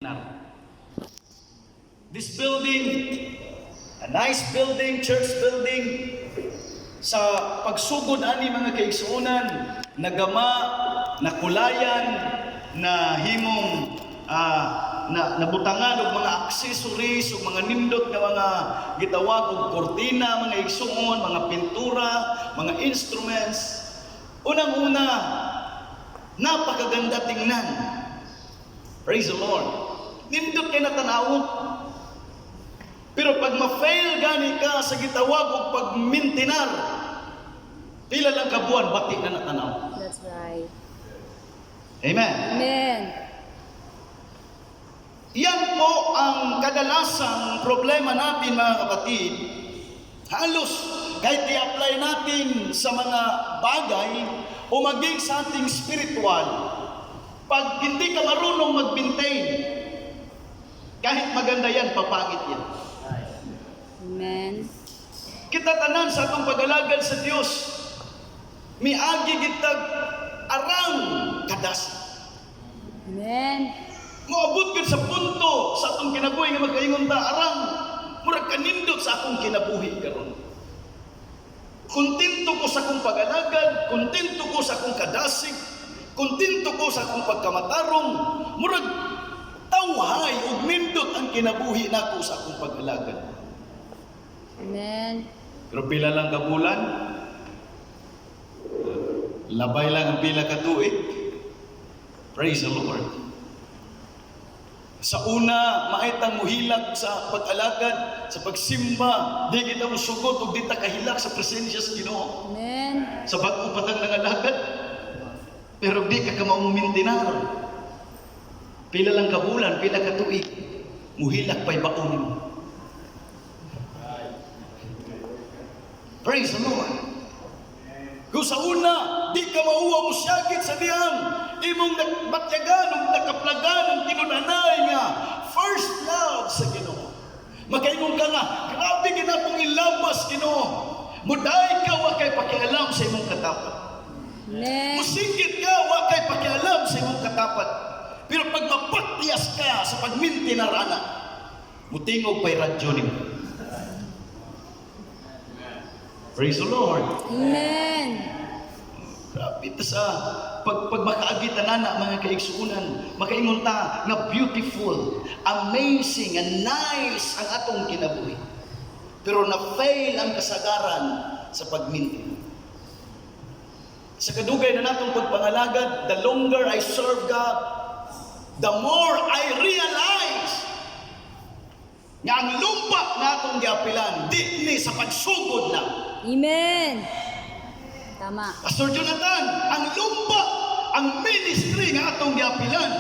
maintenance. This building, a nice building, church building, sa pagsugod ani mga kaigsuonan, nagama, nakulayan, na himong nabutangan og mga accessories ug mga nindot nga mga gitawag og kortina, mga igsuon, mga pintura, mga instruments. Unang-una, napakaganda tingnan. Praise the Lord. Nindot kay natanawon. Pero pag ma-fail gani ka sa gitawag og pagmintinar, pila lang kabuan bati na natanaw. That's right. Amen. Amen. Yan po ang kadalasang problema natin mga kapatid. Halos kahit i-apply natin sa mga bagay o maging sa ating spiritual, pag hindi ka marunong mag-maintain, kahit maganda yan, papangit yan. Amen. Kita tanan sa atong pag-alagad sa Dios, miagi gitag arang kadas. Amen. Moabot gid sa punto sa atong kinabuhi nga magkaingon ta arang murag kanindot sa akong kinabuhi karon. Kontento ko sa akong pag-alagad, kontento ko sa akong kadasig, kontento ko sa akong pagkamatarong, murag tawhay ug nindot ang kinabuhi nako sa akong pag-alagad. Amen. Pero pila lang ka bulan, labay lang ang pila ka tuig. Praise the Lord. Sa una, maitang muhilak sa pag-alagad, sa pagsimba, di kita musugot o di ta kahilak sa presensya sa Ginoo. Amen. Sa bago patang nangalagad, pero di ka mamumintinar. Pila lang ka bulan, pila ka tuig, muhilak pa'y baon mo. Praise the Lord. Kung sa una, di ka mauwa mo siyagit sa diyang imong nagbatyagan, nakaplagan, ang tinunanay nga first love sa Ginoo. Makaingon ka nga, grabe ginapong ilabas Ginoo. Muday ka, wa kay pakialam sa imong katapat. Amen. Musingkit ka, wa kay pakialam sa imong katapat. Pero pag mapatyas ka sa pagminti na rana, mutingog pa'y radyo nimo. Praise the Lord. Amen. Grabe ito sa pag makaagitan na mga kaigsuunan, makaingon ta na beautiful, amazing, and nice ang atong kinabuhi. Pero na-fail ang kasagaran sa pagminti. Sa kadugay na natong pagpangalagad, the longer I serve God, the more I realize nga ang lumpa natong giapilan, di ni sa pagsugod na. Amen. Tama. Pastor Jonathan, ang lumpa, ang ministry nga atong giapilan,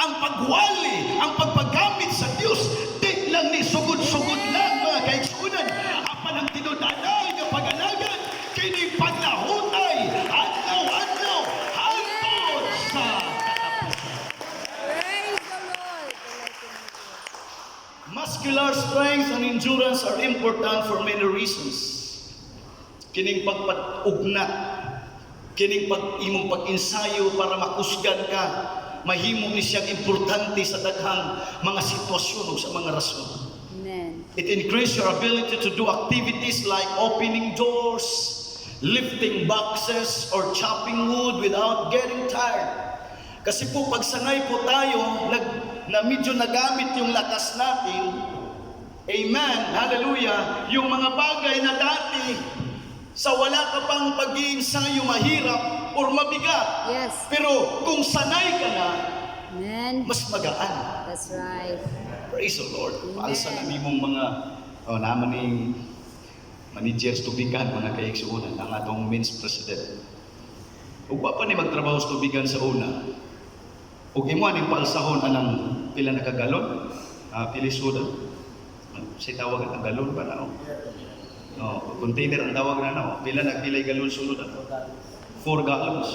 ang pagwali, ang pagpagamit sa Dios, di lang ni sugod-sugod lang mga kaigsunan. Apan ang tinudanay nga pag-alagad, kini paglahutay, adlaw-adlaw, hangtod sa katapusan. Praise the Lord. Muscular strength and endurance are important for many reasons. Kining pagpatugna, kining imong pag-insayo para makusgan ka, mahimo ni siyang importante sa daghang mga sitwasyon o sa mga rason. Amen. It increases your ability to do activities like opening doors, lifting boxes, or chopping wood without getting tired. Kasi po pag sanay po tayo na medyo nagamit yung lakas natin, amen, hallelujah, yung mga bagay na dati sa wala ka pang pag-iinsayo mahirap or mabigat. Yes. Pero kung sanay ka na, Amen. mas magaan. That's right. Praise the Lord. Amen. Paalsa na mimong mga naman ning managers tubigan, mga kaigsuunan, ang atong men's president. Ug wa pa ni magtrabaho sa tubigan sa una. Ug imo ning paalsahon anang pila na kagalon? Pili soda. Say tawag ang galon ba na? Container ang tawag na na. Pila nagpilay galon sulod na. 4 gallons.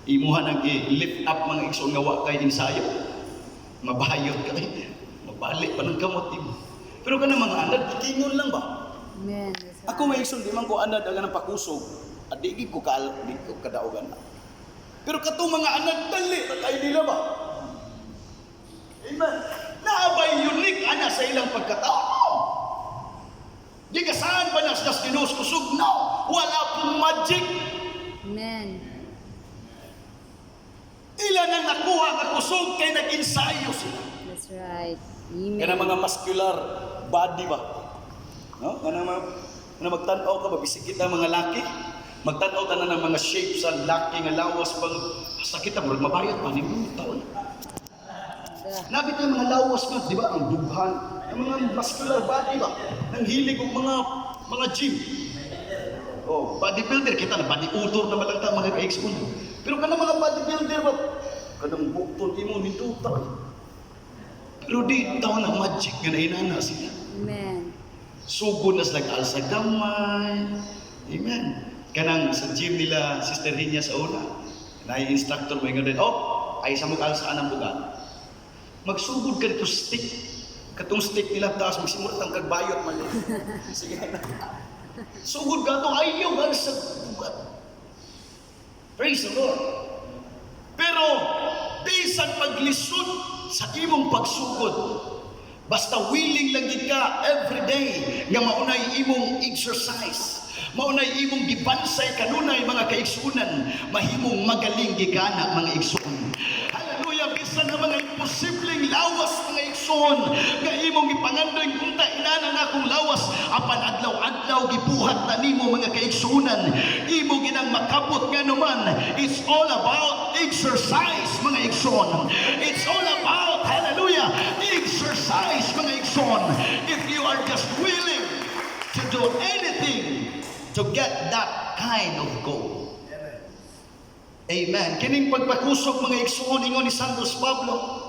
Imuha nag-lift up mga igsoon nga wa kay ensayo. Mabayot kay. Mabalik pa ng kamot mo. Pero kana mga anad, kingon lang ba? Amen. That's right. Ako may igsoon, di man ko anad ang pakusog. At di ko kadaogan na. Pero katong mga anad, dali, tatay nila ba? Amen. Naabay unique ana sa ilang pagkatao. No. Gigasahan ba na sa Ginoo kusog? No. Wala pong magic. Amen. Ilan ang nakuha nga kusog kay nag-ensayo sila. That's right. Kana Amen. mga muscular body ba? No? Kana magtanaw ka ba bisig kita mga laki? Magtanaw ta na ng mga shapes sa laki nga lawas pag sakit ta murag mabayad pa ni taon. Nabi tayo mga lawas nga, di ba? Ang dughan, ang mga muscular body ba? Nang hilig og mga gym. Oh, bodybuilder kita na bodybuilder na malang ta mga ka-ex-un. Pero kana mga bodybuilder ba? Kanang bukton imo hinduta. Pero di taon na magic nga nainana sila. Amen. Sugod na sila alsa gamay. Amen. Kanang sa gym nila, Sister Rinya sa una, na-instructor mo yung ay sa mong alsaan ang buga. Magsugod ka dito stick. Katong stick nila, taas magsimula ang kagbayot man. Sige na. Sugod ka ito, ayaw ka sa buga. Praise the Lord. Pero, bisan paglisod sa imong pagsugod, basta willing lang ka every day nga maunay imong exercise. Maunay imong gibansay kanunay mga kaigsunan, mahimong magaling gigana mga igsuon. Hallelujah, bisan na mga imposibleng lawas mga igsuon, nga imong gipangandoy unta inana na akong lawas, apan adlaw-adlaw gibuhat na nimo mga kaigsunan, imo ginang makabot nga naman. It's all about exercise mga igsuon. It's all about, hallelujah, exercise mga igsuon. If you are just willing to do anything to get that kind of goal. Amen. Kining pagpakusog mga igsuon ingon ni Santos Pablo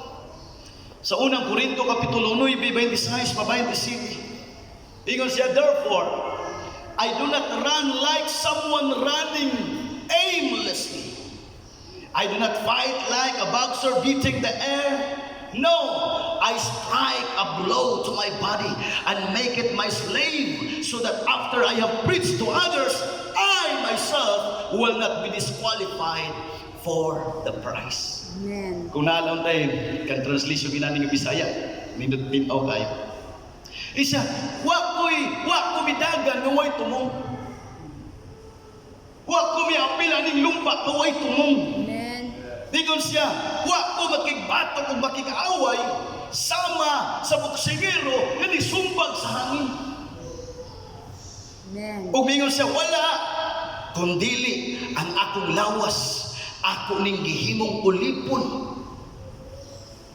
sa unang Korinto kapitulo 9 26 pa 27. Ingon siya, therefore I do not run like someone running aimlessly. I do not fight like a boxer beating the air. No, I strike a blow to my body and make it my slave, so that after I have preached to others, I myself will not be disqualified for the prize. Amen. Kung naalawang tayo, kan translation ginani ng Bisaya, nindot tinaw kayo. Isa, wa ko midagan ng way tumong. Wa ko miapila ning lumpa ng way tumong. Amen. Dingon siya, wa ko makigbatok o makikaaway sama sa boksingero nga nisumbag sa hangin. Amen. O mingon siya, wala, kundili ang akong lawas, ako ning gihimong ulipon.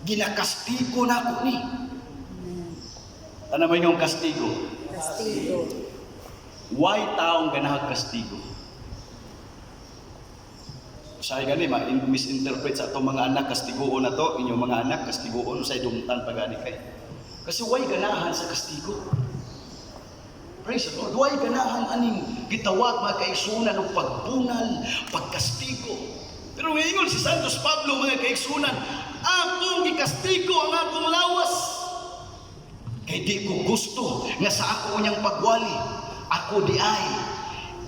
Ginakastigo na ako ni. Amen. Ano mo yung kastigo? Castigo. Why taong ganahag kastigo? Say gani misinterpret sa atong mga anak kastiguon na to, inyong mga anak kastiguon sa idungtan pagani kay. Kasi why ganahan sa kastigo? Praise the Lord. Why ganahan aning gitawag mga kaigsunan og pagbunal, pagkastigo. Pero ngayon si Santos Pablo mga kaigsunan, akong gikastigo ang akong lawas. Kay di ko gusto nga sa ako niyang pagwali, ako di ay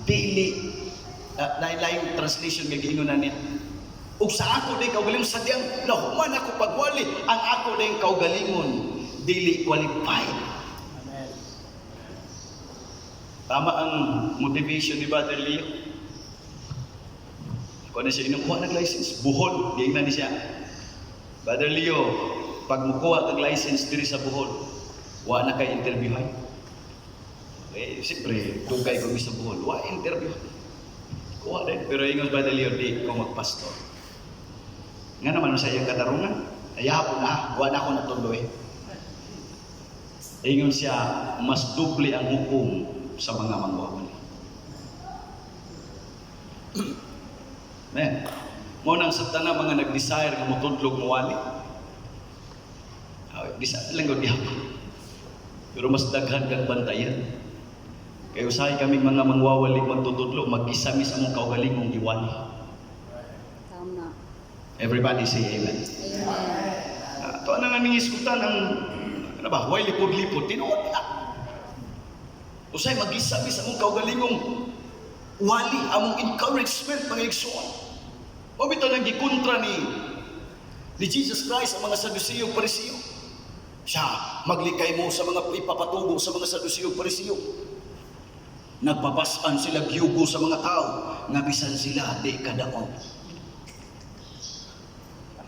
dili lain translation nga giingon na niya. Ug sa ako din kaugalingon sa diyang nahuman ako pagwali, ang ako din kaugalingon dili qualified. Amen. Tama ang motivation ni Brother Leo. Kung na siya inukuha ng license, buhol, diyan na siya. Brother Leo, pag mukuha ng license diri sa buhol, wa na kay interview hay. Siyempre, dugay ko sa buhol, wa interview. Kuha din. Pero ingon ba Leo, di ko magpastor. Nga naman sa iyang katarungan, ayahapon na, wala na ako natuloy. Ingon siya, mas dubli ang hukom sa mga mangwawali. Men, mo nang sa tanan mga nag-desire nga motudlog mo wali. Desire lang gud gyapon. Pero mas daghan kang bantayan. Kaya usahay kaming mga mangwawali magtutudlo, mag-isa mis among kaugalingong iwali. Tama. Everybody say amen. Amen. Ito na nga ningiskutan ang, ano ba, huwag lipod-lipod, tinuod na. Usay mag-isa mis among kaugalingong wali, among encouragement, mga igsuon. O bito nang gikontra ni Jesus Christ ang mga Saduceo, Pariseo. Siya, maglikay mo sa mga ipapatubo sa mga Saduceo, Pariseo. Nagpapasan sila giyugo sa mga tao, nga bisan sila di kadaog.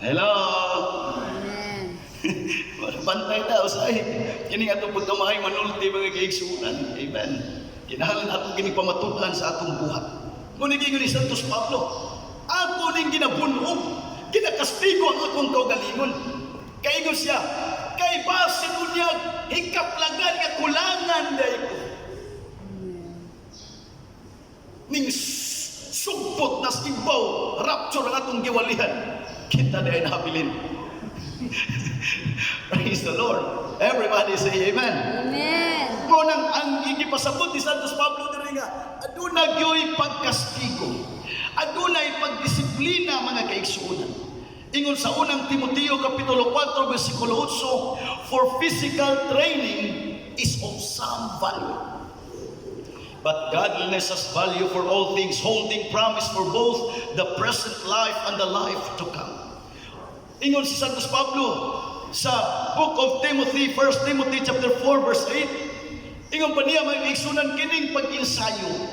Hello! Amen. Bantay na, usay. Kini atong pagkamahay manulti mga kaigsunan. Amen. Kinahanglan atong ginipamatulan sa atong buhat. Ngunit ni Santos Pablo, ako ning ginabunog, ginakastigo ang akong kaugalingon. Kaingon siya, kay base niya, hikaplagan nga kulangan dahi ko. Ning sugpot na ibaw, rapture ang atong giwalihan. Kita na ay nabilin. Praise the Lord. Everybody say amen. Amen. Ngunang ang igipasabot ni Santos Pablo diri nga, aduna gyoy pagkastigo. Adunay pagdisiplina mga kaigsuonan. Ingon sa unang Timoteo kapitulo 4 bersikulo 8, for physical training is of some value. But godliness has value for all things, holding promise for both the present life and the life to come. Ingon si Santos Pablo sa Book of Timothy, 1 Timothy chapter 4 verse 8, ingon pa niya may igsunan kining pag-insayo,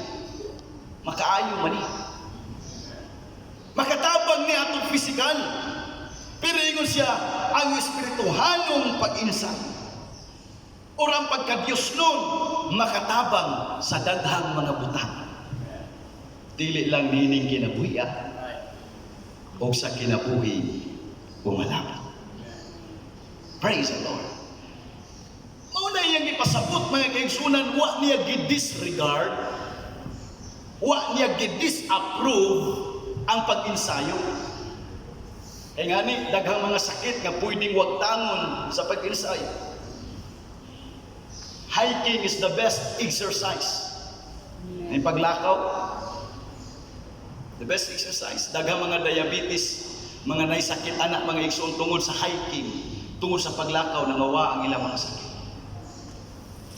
makaayo man ni. Makatabang ni atong pisikal. Pero ingon siya, ang espirituhanong pag-insayo. Orang pagka-Diyos nun, makatabang sa daghang mga butang. Dili lang nining kinabuhi o sa kinabuhi pumalapit. Praise the Lord. Mauna iyang ipasabot mga kaigsunan, wa niya gidisregard, wa niya gidisapprove ang pag-insayo. Kaya nga ni, daghang mga sakit nga pwedeng wagtangon sa pag-insayo. Hiking is the best exercise. May paglakaw, the best exercise. Daghang mga diabetes, mga naisakit anak, mga igsoon tungod sa hiking, tungod sa paglakaw, nangawa ang ilang mga sakit.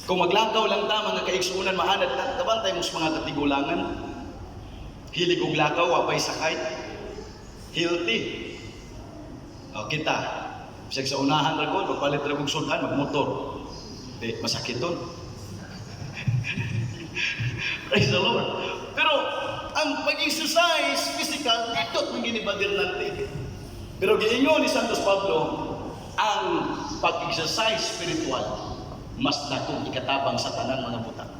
Kung maglakaw lang ta, mga kaigsuunan, mahanad na, tabantay mo sa mga katigulangan, hilig og lakaw, wapay sakay, healthy. O kita, bisag sa unahan ra ko, magpalit ra kong sudan, magmotor. Di, masakit doon. Praise the Lord. Pero, ang pag-exercise physical, ito ang ginibadir natin. Pero giingon ni Santos Pablo, ang pag-exercise spiritual, mas dakong ikatabang sa tanan mga butang.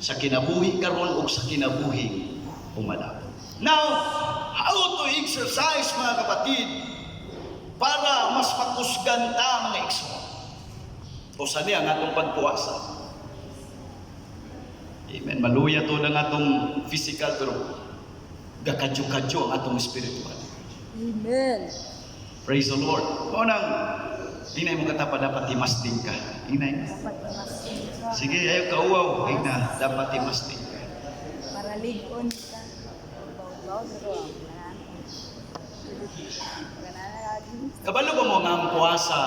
Sa kinabuhi karon o sa kinabuhi umalap. Now, how to exercise mga kapatid para mas makusgan ta mga igsoon? O sani ang atong pagpuasa. Amen. Maluya to ng atong physical pero gakadyo-kadyo ang atong spiritual. Amen. Praise the Lord. O nang inay mo katapa dapat imasting ka. Inay. Dapat imasting ka. Sige, ayaw ka uwaw. Ina, dapat imasting ka. Para ligon ka. Baw-baw, pero Kabalo ba mo nga ang puasa,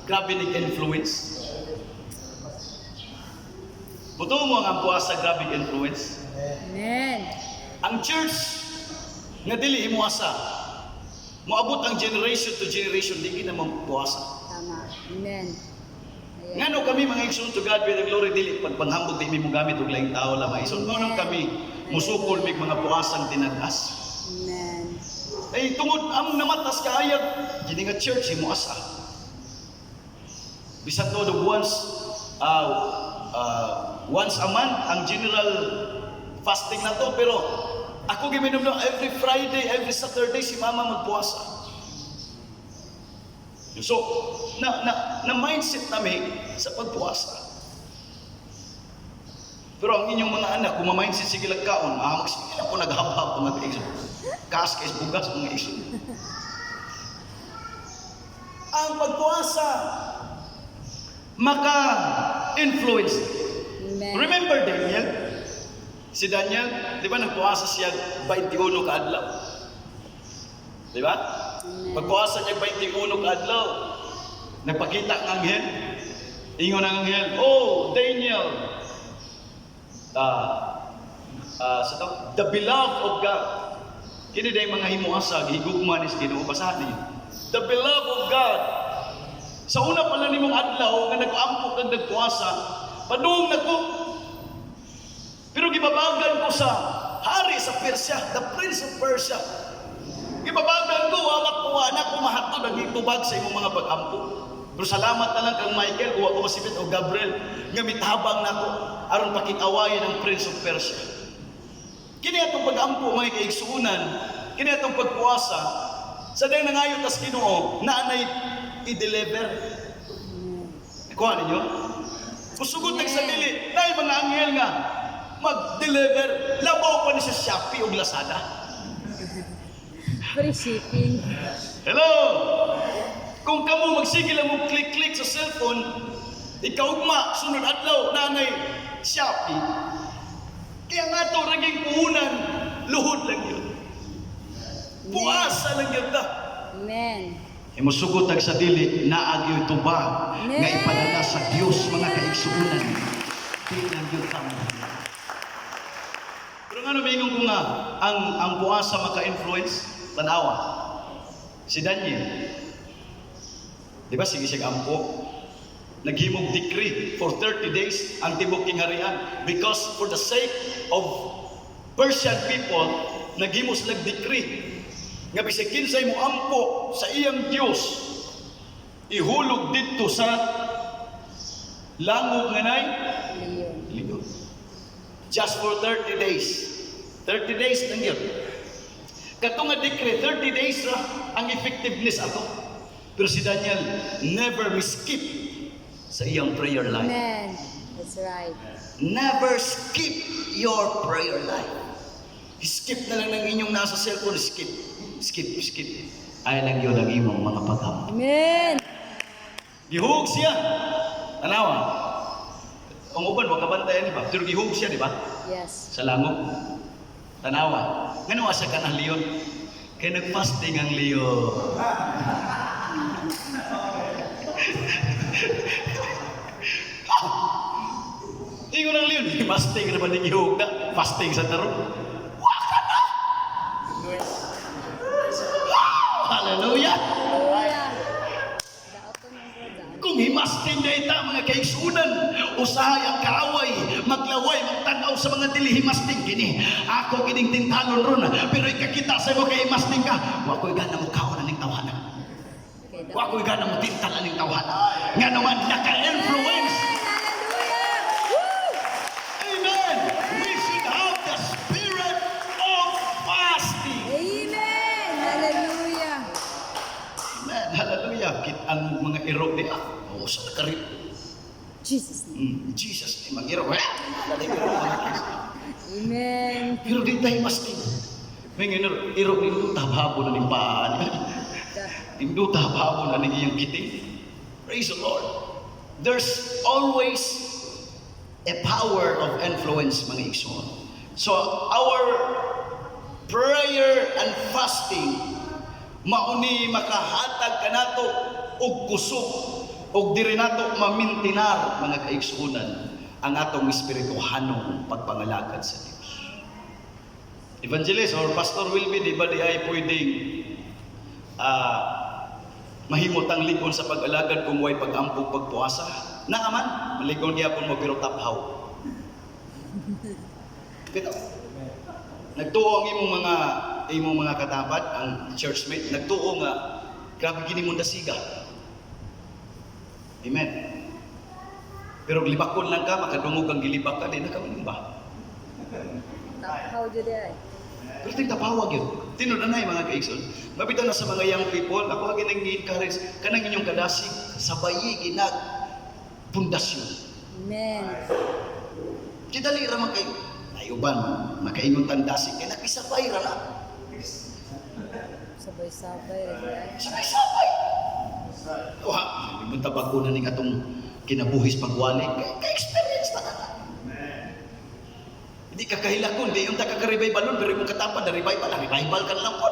grabe nag-influence? Buto mo nga ang puasa, grabe nag-influence? Amen. Ang church, nga dili imuasa, moabot ang generation to generation, di na puasa. Tama. Amen. Ayan. Ngano kami mga igsoon to God be the glory, dili pagpanghambog di mi mo gamit og laing tao lamang. Ison mo kami musukol mig mga puasang tinadas. Amen. Ay tungod ang namatas kaayag gini nga church imuasa. Bisan to once a month ang general fasting na to, pero ako giminom every Friday, every Saturday si mama magpuasa. So, na mindset namin sa pagpuasa. Pero ang inyong mga anak, kung ma-mindset sige lagkaon, magsige na po naghap-hap mga kaigso. Kaas kais bugas mga iso. Ang pagpuasa maka-influence. Amen. Remember Daniel? Si Daniel, di ba nagpuasa siya 21 kaadlaw? Di ba? Pagpuasa niya 21 kaadlaw, nagpakita ng anghel. Ingon ang anghel, oh Daniel, the beloved of God. Kini day mga himuasa, higugman is Ginoo, basahan niyo. the beloved of God. Sa una pala nimong adlaw nga nag-ampo kag nagpuasa, padung nako. Pero gibabagan ko sa hari sa Persia, the prince of Persia. Gibabagan ko, wala ko anak ko mahatod ang itubag sa imong mga pag-ampo. Pero salamat na lang kang Michael, o masipit o Gabriel, nga mitabang nako aron pakit-awayan ang prince of Persia. Kini atong pag-ampo mga kaigsuunan, kini atong pagpuasa, sa dahil nangayon tas Ginoo, naanay i-deliver. Kuha ninyo? Kusugot sa dili, dahil mga anghel nga, mag-deliver, labaw pa ni sa Shopee o Lazada. Free shipping. Hello! Kung kamo magsigil lang mo click-click sa cellphone, ikaw ugma, sunod adlaw, nanay, Shopee. Kaya nga ito, naging puhunan, luhod lang yun. Puasa lang yun ta. Amen. Imusugot ang sa dili, naagyo ito ba nga ipadala sa Diyos mga kaigsuunan. Tingnan yun tamo. Pero nga namingon ko nga, ang puasa maka-influence, tanawa. Si Daniel, di ba sige siya ampo? Naghimog decree for 30 days ang tibok kingharian because for the sake of Persian people, naghimo sila decree nga bisag kinsay mo ampo sa iyang Dios, ihulog dito sa langog nga nay Leon. just for 30 days. 30 days lang yun. Katong nga decree, 30 days ra ang effectiveness ato. Pero si Daniel never miskip sa iyang prayer life. Amen. That's right. Never skip your prayer life. Skip na lang ng inyong nasa cellphone, skip. Ay lang yun ang imong mga pag-ampo. Amen. Gihug siya. Tanawa. Ang uban, wag kabantayan, di ba? Pero gihug siya, di ba? Yes. Sa langog. Tanawa. Ngano asa ka ng leon? Kaya nag-fasting ang leon. Ingo ng leon, fasting na ba ng ihog na? Fasting sa taro. Waka na! Hallelujah! Hallelujah. Daoton ng Lord. Kung himasting na ita mga kaigsunan, usahay ang kaaway, maglaway, magtanaw sa mga dili himasting kini. Ako kining tintalon ron, pero ikakita sa mo kay himasting ka, wako'y gana mo kaon ng tawanan. Okay, Wako'y gana mo tintalan ng tawanan. Nga naman, naka-influence. Hallelujah. Woo! Amen! We should have the spirit of fasting. Amen. Hallelujah. Amen. Hallelujah. Ang mga iro niya. Oo, sa nakarit. Jesus name. Jesus name. Ang iro. Iro mga Kristo. Amen. Pero di tayo masking. May ngayon, iro nito tabhabo na ng paan. Nito tabhabo na ng iyong giting. Praise the Lord. There's always a power of influence, mga igsoon. So, our prayer and fasting, mauni makahatag kanato og kusog, og diri nato mamintinar, mga kaigsuonan, ang atong espirituhanong pagpangalagad sa Dios. Evangelist or Pastor Wilby, di ba di ay pwedeng mahimot ang likon sa pag-alagad kung way pag-ampog pagpuasa? Naaman, malikon gyapon mo pero taphaw. Pero nagtuo ang imong mga katapat, ang churchmate, nagtuo nga grabe gini mong dasiga. Amen. Pero libakon lang ka, makadungog ang gilibak ka, di na ka manimba. How did I? Pero tingtapawag yun. Tinunanay mga kaigsoon. Mabitaw na sa mga young people, ako agad nang i-encourage, kanang inyong kadasig, sabayi, ginag, pundasyon. Amen. Kidali raman kayo. Ay uban, makaingon tandasig, kaya nakisabay ra na. Sabay-sabay. Right? Sabay-sabay. Wah, ibang tabako na ning atong kinabuhis pagwali, ka-experience na na. Hindi ka kahilakon, di yung taka-revival balon, pero yung katapad na revival, revival ka lang po.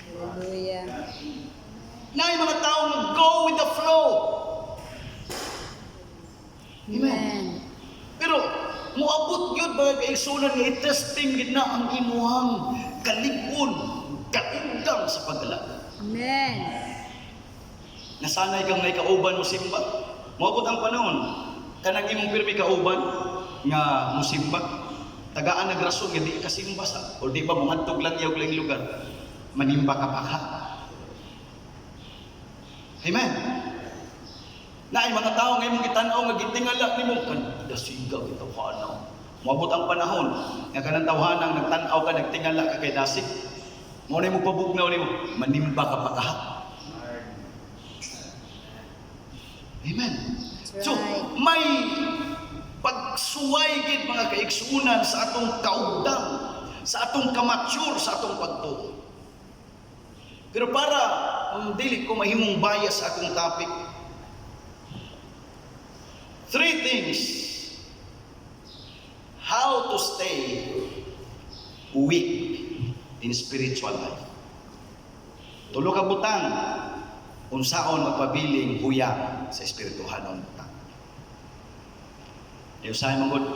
Hallelujah. Na yung mga tao go with the flow. Amen. Pero, muabot yun mga kaigsunan nga i-testing gid na ang imuhang kalig-on, Kaundang sa pag-alala. Amen. Nasanay kang may kauban mo simba. Moabot ang panahon, kanang imong pirmi kauban nga musimba. Tagaan nagrason nga di ka simba sa o di ba bumadtog lang yaw lang lugar. Manimba ka pa ka. Amen. Naay mga tao nga imong gitan-aw nga gitingala nimo kan dasiga bitaw kana. Moabot ang panahon nga kanang tawhanang nagtan-aw ka nagtingala ka kay dasig. Mo na mo pabugnaw nimo, manimba ka pa ka. Amen. That's So, right. may pagsuway gid mga kaigsunan sa atong kaugdang, sa atong kamature, sa atong pagtuo. Pero para dili ko mahimong bias sa akong topic, 3 things how to stay weak in spiritual life. Tulo ka butang unsaon magpabiling huyang sa espirituhanon butang. Usahay mo gud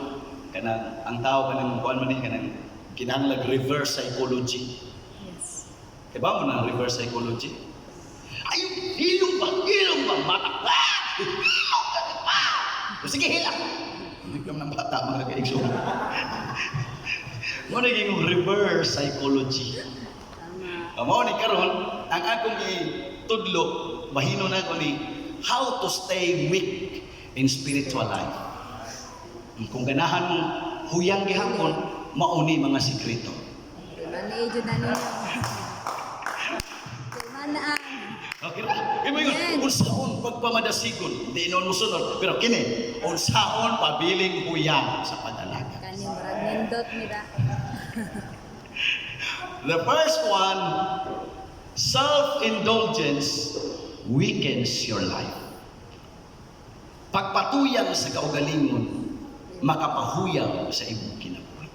kanang ang tao kanang kuan man ni kanang kinahanglan reverse psychology. Yes. Kaya ba mo na reverse psychology? Ay, hilong ba mata? Sige, hila. Ikaw ng bata mga kaigsoon. Mo naging reverse psychology. Tama. Mao ni karon ang akong itudlo mahino na ko ni how to stay weak in spiritual life. Kung ganahan mong huyang gihapon, mauni mga sikreto. Mani-edyo na niya. Manaan. Okay ra? Imo yun, unsaon pagpamadasigon, di inon musunod. Pero kini, unsaon pabiling huyang sa pag-alaga. Kani murag nindot nila. The first one, self-indulgence weakens your life. Pagpatuyang sa kaugalingon, makapahuyang sa imong kinabuhi.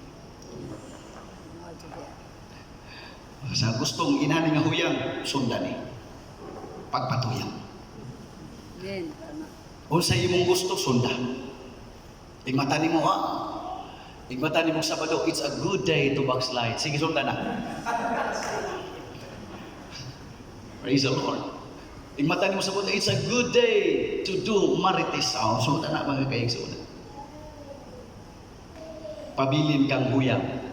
Sa gustong inani nga huyang, sundan ni. Pagpatuyang. Amen. Tama. Unsa imong gusto, sundan. Igmata nimo ha. Igmata nimo Sabado, it's a good day to backslide. Sige, sundan na. Praise the Lord. Igmata nimo Sabado, it's a good day to do marites. Sundan na mga kaigsunan. Pabilin kang huyang.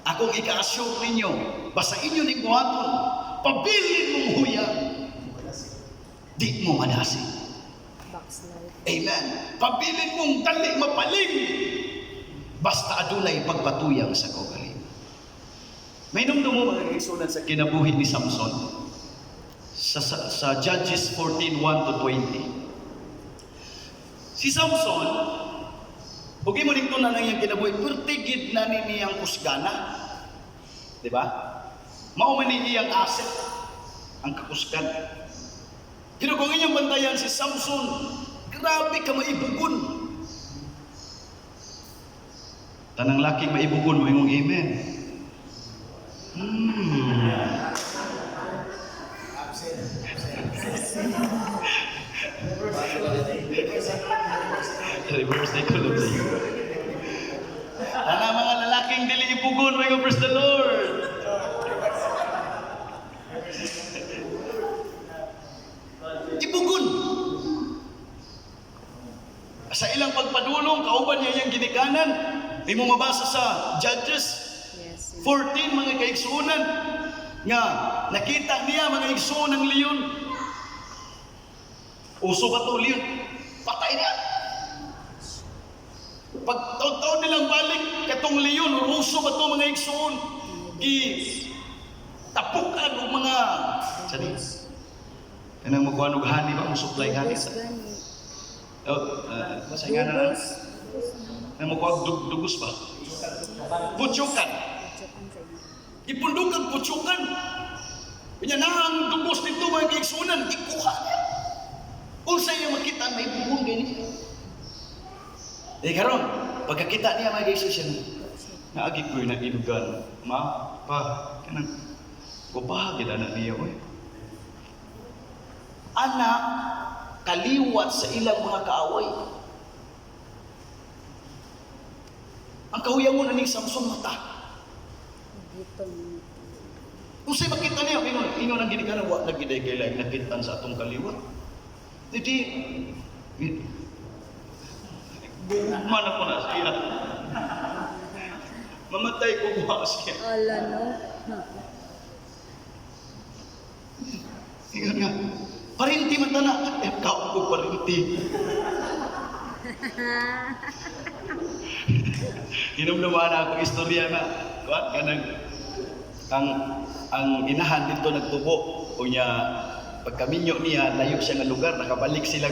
Akong ika-assure ninyo, basta inyo ni buhaton, pabilin mong huyang. Di mo madasi. Backslide. Amen. Pabilin mong dali mapaling. Basta adunay pagpatuyang sa kaugalingon. May numdo mo mga kaigsunan sa kinabuhi ni Samson. Sa Judges 14:1-20. Si Samson, huwag mo rin na lang yung kinabuhi, pero tigid na niyang kusgana. Diba? Mauman iyang asset, ang kakusgan. Pero kung inyong bantayan si Samson, grabe ka maibugon. Tanang laking maibugon mo yung amen. Reverse psychology. Ana mga lalaking dili ipugon, may praise the Lord. Ipugon. Sa ilang pagpadulong, kauban niya yung ginikanan. May mo mabasa sa Judges Yes. 14, mga kaigsunan, nga nakita niya mga igsoon ng leon. Uso ba to leon? Patay niya. Pag taon-taon nilang balik, katong leon, uso ba to mga igsoon? Tapukan o mga sani. Kanang magkuhan og hani ba? Musupply hani sa... Basta nga na. Nang magkuhan dugos ba? Putsukan. Ipundukan putsukan. Kanya na ang dugos nito mga kaigsunan, ikuha niya. Kung sa iyo makita, may buhong ganyan. Karon, pagkakita niya mga kaigsunan, naagi ko na inugan. Kanang, kubahagi na na niya, oy. Anak, kaliwat sa ilang mga kaaway. Ang kahuyang mo na ni Samson mata. Giton. Kung sa'yo makita niya, ingon ang ginikanan, wala lagi dahil kailangan nakitan sa atong kaliwa. Hindi, gugman ako na siya. Mamatay ko ba siya? Ala no. Ingat nga, parinti man ta na. Kao ko parinti. Hinumdumaan ako istorya na, kuwan ka ang inahan dito nagtubo. Unya, pagkaminyo niya, layo siya ng lugar, nakabalik sila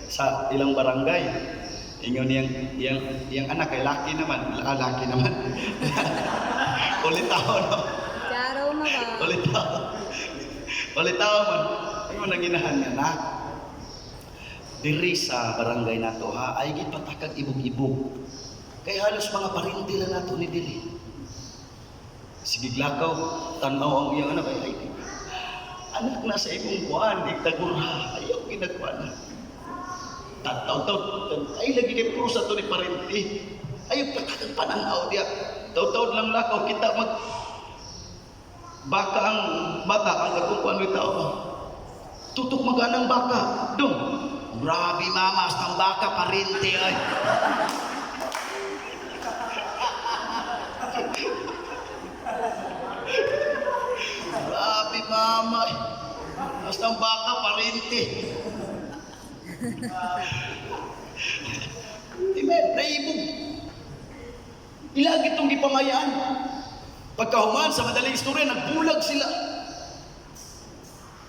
sa ilang barangay. Ingon yang anak ay laki naman. Ulit tao, no? Charo na ba? Ulit tao man. Ingon ang inahan niya, na, diri sa barangay nato ha, ay gipatakag ibog-ibog. Kaya halos mga parinti lang nato ni diri. Sige glakaw, tanaw ang iyang anak ay anak na sa imong kuan, igtagura, ayaw ginagkuan. Taw-taw, ay lagi kay puro sa to ni parinti. Ayaw patakag pananaw diya. Taw-taw lang lakaw, kita baka ang bata, ang akong kuan ni tao. Tutok maganang baka. Dong, grabe mama, ang baka parinti ay. Grabe mama, basta ang baka parinti. Amen, naibog. Ilagi itong gipamayaan. Pagkahuman sa madaling istorya, nagbulag sila.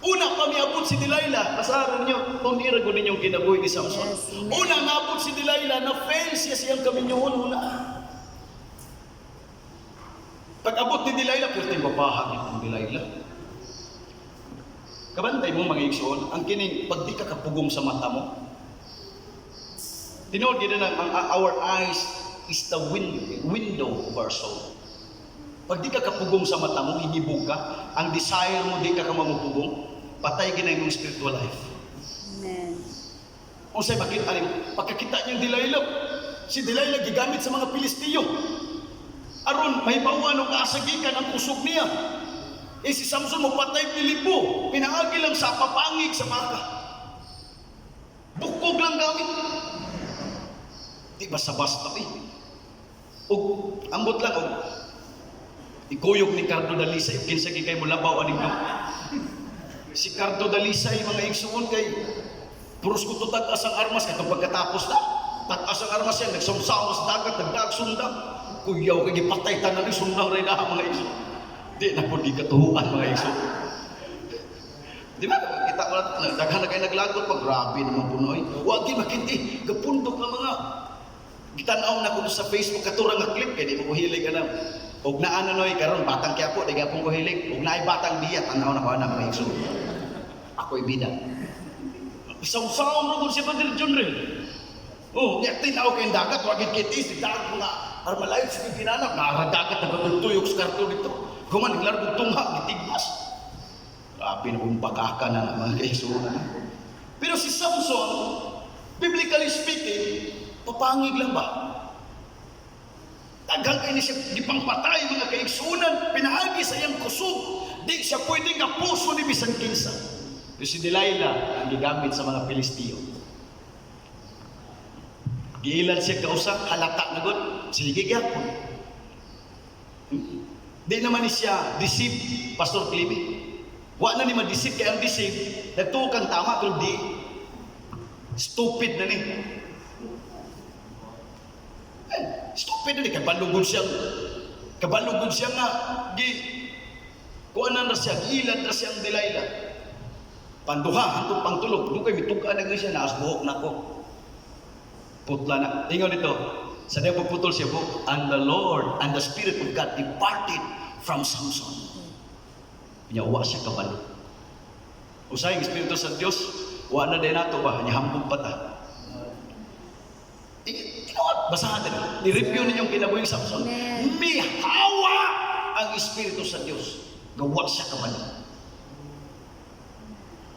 Una pamiabot si Delilah, kasaran niyo, kung irago ninyong kinabuhi ni Samson. Yes, Una nabot si Delilah, na-fail siya siyang kaminyoon una. Pag-abot ni Delilah, pero tayo mapahag itong Delilah. Kabantay mo mga igsoon, ang kining pag di ka kapugong sa mata mo. Tinood yun na, our eyes is the window of our soul. Pag di ka kapugong sa mata mo, hinibog ka, ang desire mo di ka mamupugong, patay ginay mong spiritual life. Amen. Kung sa'yo makita rin, pagkakita niyong Delilah, si Delilah gigamit sa mga Pilistiyo. Aron, may bawa nung kasagikan ang kusog niya. Si Samson mo patay Pilipo, pinaagi lang sa papangig sa baka. Bukog lang gamit. Di basta-basta eh. Ambot lang, ikuyog ni Cardo Dalisay, kinsagi kay mulabaw aning no. Si Cardo Dalisay, mga igsuon kay puros ko to tagas ang armas, katong pagkatapos na, tagas ang armas yan, nagsumsaw sa dagat, nagdagsundang, kuyaw kay gipatay tanan ni sundang rin na mga igsuon. Di na po di katuhuan mga igsuon. Di ba? Kita ko na, daghan na kayo naglagot pag grabe naman punoy. Huwag yung makindi, gapundok na mga gitanaw na ko sa Facebook katurang nga clip kaya di mo kuhilig ka na. Huwag na ano noy, karon batang kaya po, di ka pong kuhilig. Huwag na ay batang biya, tanaw na ko na mga igsuon. Ako'y bida. Isang-sawang rugod siya pa din dyan rin. Oh, niya tinaw kayong dagat, huwag yung kitis, dagat ko nga. Armalay, sige kinanap, nakakadagat na pagtutuyok sa karto dito. Kuman, naglargog tungha, gitigmas. Grabe na kung pagkaka na mga kaisunan. Pero si Samson, biblically speaking, papangig lang ba? Tagang kayo siya gipangpatay mga kaisunan, pinaagi sa iyang kusog. Di siya pwedeng nga puso ni bisan kinsa. Pero si Delilah, ang gigamit sa mga Pilistiyo. Giilan siya kausap, halata na gud, sige gyapon. Di naman ni siya deceive, Pastor Clive. Wa na ni ma-deceive kaya ang deceive, nagtukang tama pero di stupid na ni. Stupid na ni, kabalugod siya nga, kuanan na siya, giilan na siyang Delilah. Panduha, hantong pangtulog, doon kayo mitugaan na siya, naasbuhok na ko. Putla na. Tingnan dito. Sa diya pagputol siya po, and the Lord and the Spirit of God departed from Samson. Uwa siya kabalo. Usay ang Espiritu sa Diyos, wa na din nato ba? Hambog pa ta. Basahan din. I-review ninyong kinabuhing Samson. May hawa ang Espiritu sa Diyos. Gawa siya kabalo.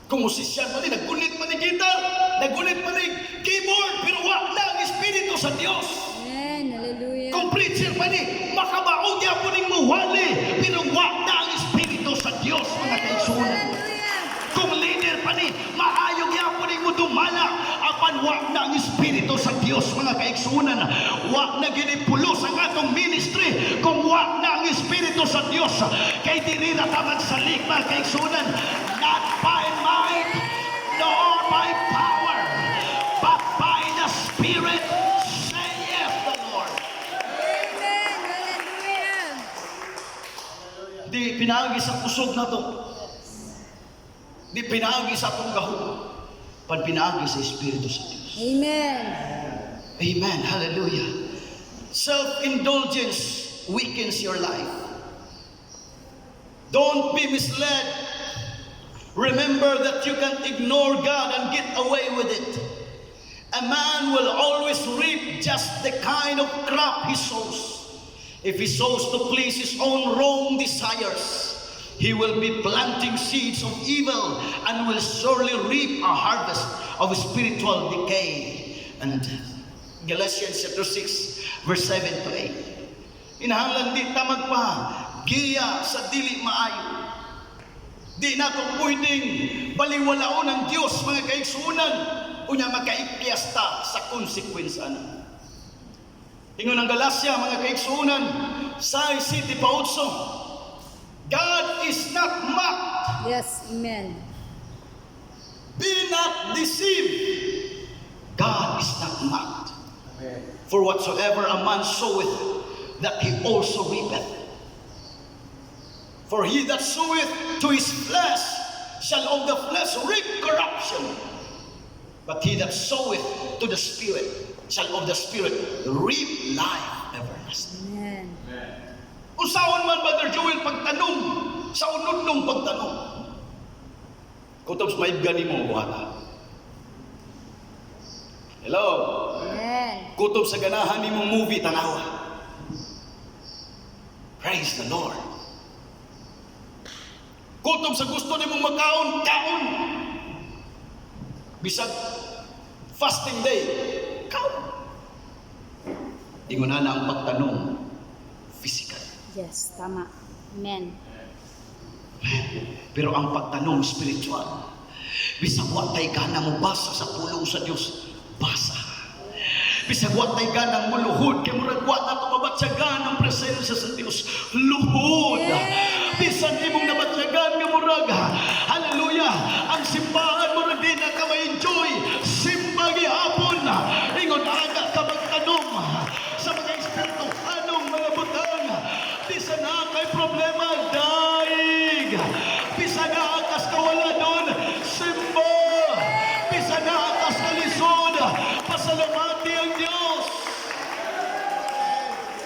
Kung musisyan pa rin, nagulit pa ni gitar, nagulit pa ni keyboard, pero wala ang Espiritu sa Diyos. Amen. Hallelujah. Kung preacher pa ni, makabaog niya gyapon ning muwali, pero wa na ang Espiritu sa Dios mga kaigsuonan. Hallelujah. Kung leader pa ni, maayo gyapon ning mudumala apan wa na ang Espiritu sa Dios mga kaigsuonan. Wa na ginipulos ang atong ministry kung wa na ang Espiritu sa Dios. Kay diri ra ta magsalik mga kaigsuonan, not by might nor by power, but by the Spirit, saith the Lord. Amen. Hallelujah. Di pinaagi sa kusog na to. Di pinaagi sa atong gahom. Pan pinaagi sa Espiritu sa Diyos. Amen. Amen. Hallelujah. Self-indulgence weakens your life. Don't be misled. Remember that you can ignore God and get away with it. A man will always reap just the kind of crop he sows. If he sows to please his own wrong desires, he will be planting seeds of evil and will surely reap a harvest of spiritual decay. And Galatians chapter 6, verse 7 to 8. Inahanglan di tamag pa, giya sa dili maayo. Di na ito pwedeng baliwalaon ng Diyos mga kaigsuunan o niya makaikyasta sa konsekwensya na. Ingon ang Galacia mga kaigsuunan, sa City Pautso, God is not mocked. Yes. Amen. Be not deceived. God is not mocked. For whatsoever a man soweth, that he also reapeth. For he that soweth to his flesh shall of the flesh reap corruption. But he that soweth to the Spirit shall of the Spirit reap life everlasting. Amen. Usaon man, Brother Joel, pagtanong, sa unod nung pagtanong. Kutob sa maibgan mo, buhata. Hello? Amen. Kutob sa ganahan ni mong movie, tanawa. Praise the Lord. Kutob sa gusto ni mong makaon, kaon. Bisag fasting day, kaon. Ingon na ang pagtanong, physical. Yes. Tama. Amen. Pero ang pagtanong spiritual, bisag wa tay kana mo basa sa pulong sa Dios, basa. Bisag wa tay kana mo luhod, kay murag wa na tumabatyagan ang presensya sa Dios, luhod. Bisan imong nabatyagan nga murag, hallelujah, ang simbahan murag di na ka ma-enjoy, simba gihapon. Ingon aga ka magtanong sa mga espiritu, anong mga butang, bisan na kay problema, daig. Bisan na akas kawala doon, simba. Bisan na akas kalisod, pasalamati ang Diyos.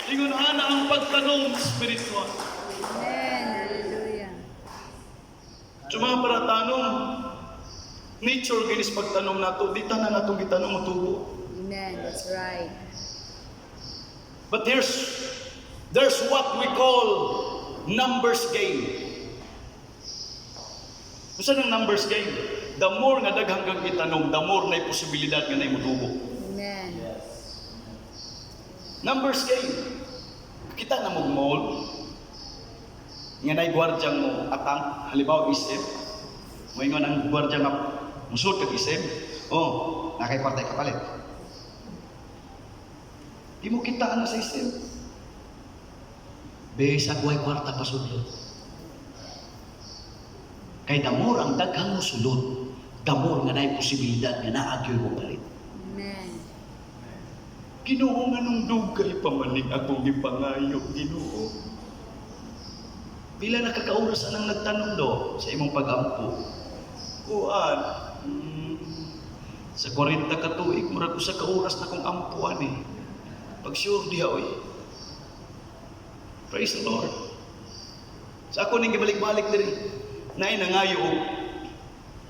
Ingon ana ang pagtanong spiritual. Amen. Hallelujah. Cuma para tanong, nature ginis pagtanong nato, di tanan natong gitanong mutubo. Amen. That's right. But there's what we call numbers game. Usa ng numbers game? The more nga daghang kang itanong, the more na posibilidad nga na mutubo. Amen. Numbers game. Kita na mo mall, nga na'y gwardyang mo atang, halimbawa isip, mo ingon ang gwardyang nga musulot kag isip, oh, nakay partay kapalit. Di mo kita na sa isip. Besag way kwarta pasudlot. Kay damor ang daghang musulot, damor nga na'y posibilidad nga naagyoy mo palit. Amen. Ginoo nga nung dugay pamaning akong gipangayo, Ginoo. Pila nakakauras anang nagtanong do sa imong pag-ampo. Kuan, sa 40 ka tuig, murag usa ka oras na kong ampuan eh. Pag sure diha oy. Praise the Lord. Sa ako ning gibalik-balik diri, naay nangayo og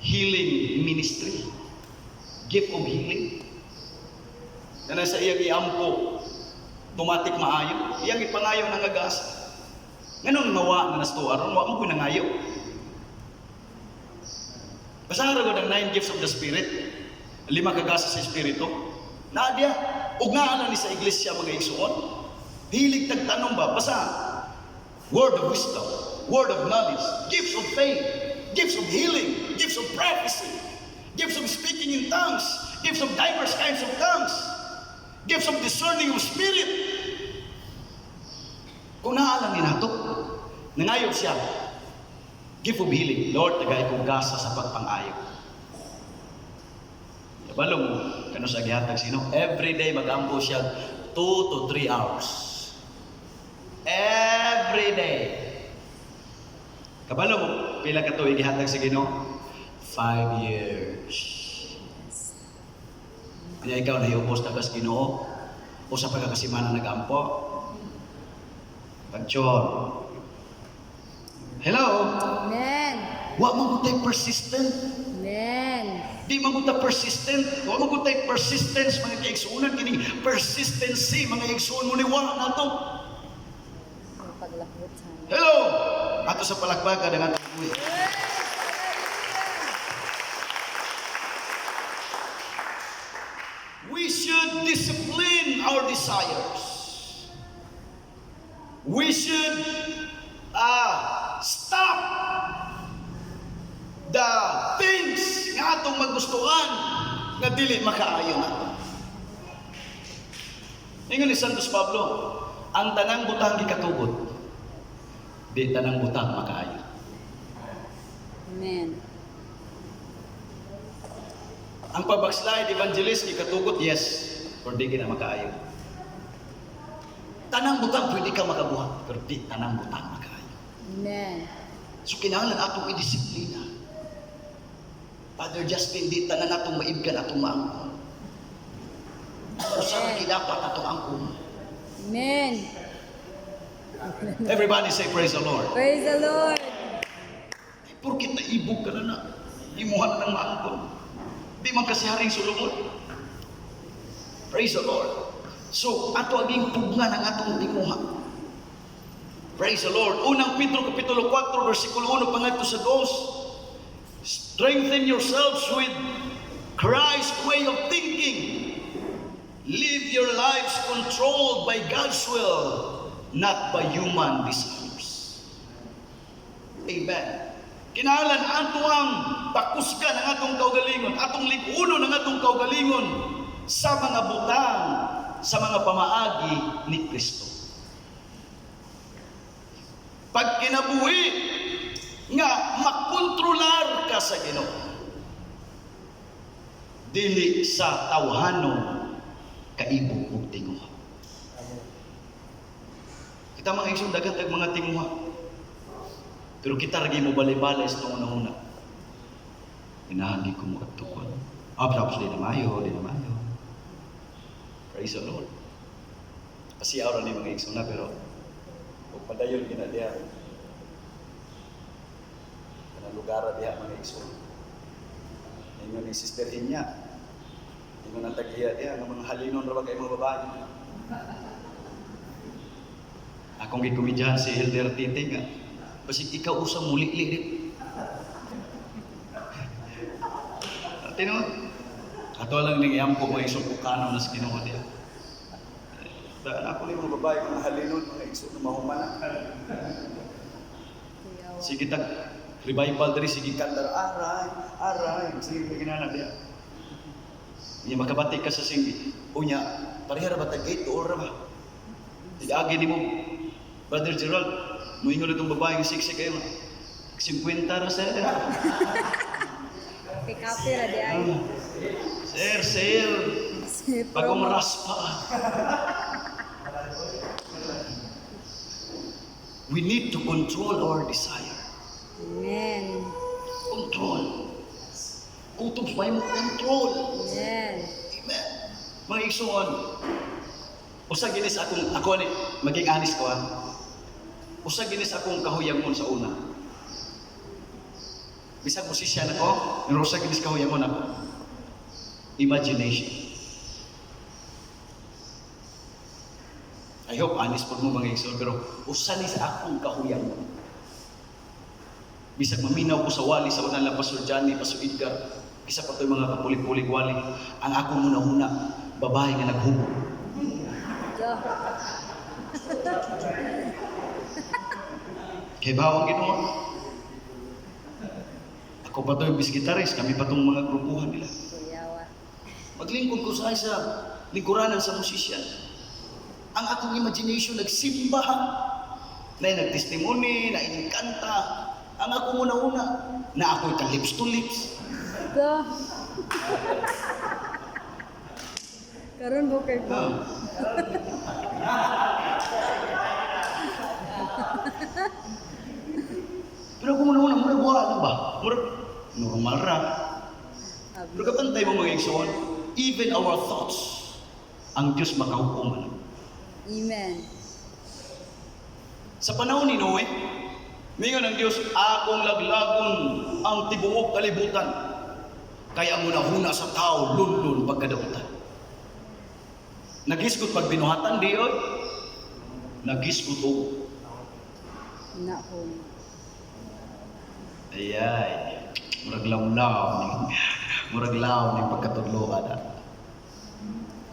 healing ministry. Gift of healing. Na nasa iyang iampo, tumatik maayo. Iyang ipangayo ng agas. Ganun mawa na nasto aron wa mo pinangayo. Basahan ko ng 9 gifts of the Spirit. 5 kagasa sa Espiritu. Nadia, ug nga ni sa iglesia mga igsuon. Hilig tagtanong ba? Basa. word of wisdom, word of knowledge, gifts of faith, gifts of healing, gifts of prophecy, gifts of speaking in tongues, gifts of diverse kinds of tongues, gifts of discerning of spirit. Kung naalam ni nato, nangayon siya, gift of healing, Lord, tagay kong gasa sa pagpang-ayo. Balong, kano sa gihatag sino? Every day mag-ambo siya 2 to 3 hours. Every day. Kabalo mo, pila ka tuig gihatag sa Ginoo? 5 years. Kaya ikaw na iupos na kas Ginoo, o sa pagkakasimana nag-ampo? Pagtyon. Hello? Amen. Wa mo tay persistent. Amen. Di maguta persistent. Wa maguta persistence mga kaigsuonan kini persistency mga igsuon mo ni wa nato. Paglakbot sa Hello. Ato sa palakpakan dengan tuloy. We should discipline our desires. We should stop the things nga atong magustuhan nga dili makaayo nato. Ingon ni Santos Pablo, ang tanang butang gikatugot, di tanang butang makaayo. Amen. Ang pabakslide evangelist gikatugot, yes, or di na makaayo. Tanang butang pwede ka makabuhat, pero di tanang butang makaayo. Amen. So kinahanglan atong i-disiplina. Father Justin, di tanan atong maibgan atong maangkon. Usa ra dapat atong angkon. Amen. Everybody say praise the Lord. Praise the Lord. Porkit naibog ka na imuha na ng maangkon. Di man kasi haring sulungon. Praise the Lord. So, ato aging pugnan ang atong timuha. Praise the Lord. Unang Pedro Kapitulo 4, versikulo 1, pangadto sa 2. Strengthen yourselves with Christ's way of thinking. Live your lives controlled by God's will, not by human desires. Amen. Kinahanglan ato ang pakusgan ang atong kaugalingon, atong lig-unon ang atong kaugalingon sa mga butang, sa mga pamaagi ni Kristo. Pag kinabuhi nga makontrolar ka sa Ginoo, dili sa tawhanon kaibog ug tinguha. Kita mga isong dagat ag mga tinguha, pero kita ragi mo balay-balay sa una-una. Inahandi ko mo katukon. Tapos di na mayo. Praise the Lord. Pasiyaw ra ni mga igsoon na, pero kung padayon ginadiya na lugar diha mga igsoon. Ingon ni Sister Inya, ingon ang tagiya diha nga mga halinon ra ba kay mga babae. Akong gikomedyahan si Elder Tite nga, basig ikaw usang muli-li din. Tinuod. Ato lang ning iyam ko mga igsoon kukanaw na sa Ginoo diha. Dahil ako ni mga babae, mga halinon, mga igsoon na mahumana. Sige tag revival diri, sige kandar, aray, sige ginana diya. Iya makabati ka sa singgi. Unya, parehara ba tag-gate or ba? Tig-agi ni mo, Brother Gerald, muingon itong babae ng siksik kayo. 50 ra sir. Pick-up ra di ay. Sir. Bagong raspa. We need to control our desire. Amen. Control. Kutob may mo control. Amen. Amen. Mga igsoon, usa ginis ako ni maging honest ko ha. Usa ginis akong kahuyangon sa una. Bisag musisyan ako, pero usa ginis kahuyangon ako. Imagination. I hope honest po mo mga igsoon, pero usa ni sa akong kahuyangon. Bisag maminaw ko sa wali sa unang lang Pastor Johnny, Pastor Edgar, isa pa ito'y mga kapulik-pulik wali. Ang akong muna-huna, babae nga naghubog. Kay bawang Ginoo. Ako pa to yung biskitaris, kami pa tong mga grupuhan nila. Kuyawa. Maglingkod ko sa lingkuranan sa musisyan. Ang akong imagination nagsimba, na nagtestimony, na inikanta. Ang ako una-una, na ako'y ka-lips to lips. Ito. Karon mo kay ko. Pero kung muna murag wala ba? Murag normal ra. Pero kapantay mo mga igsoon, even our thoughts, ang Diyos makahukuman. Amen. Sa panahon ni Noe, mingon ang Diyos, akong laglagon ang tibuok kalibutan. Kaya ang unahuna sa tao, lunlun pagkadautan. Nagisgot pag binuhatan, di oy. Nagisgot o. Nako. Ayay, murag lawlaw ni pagkatudloan na.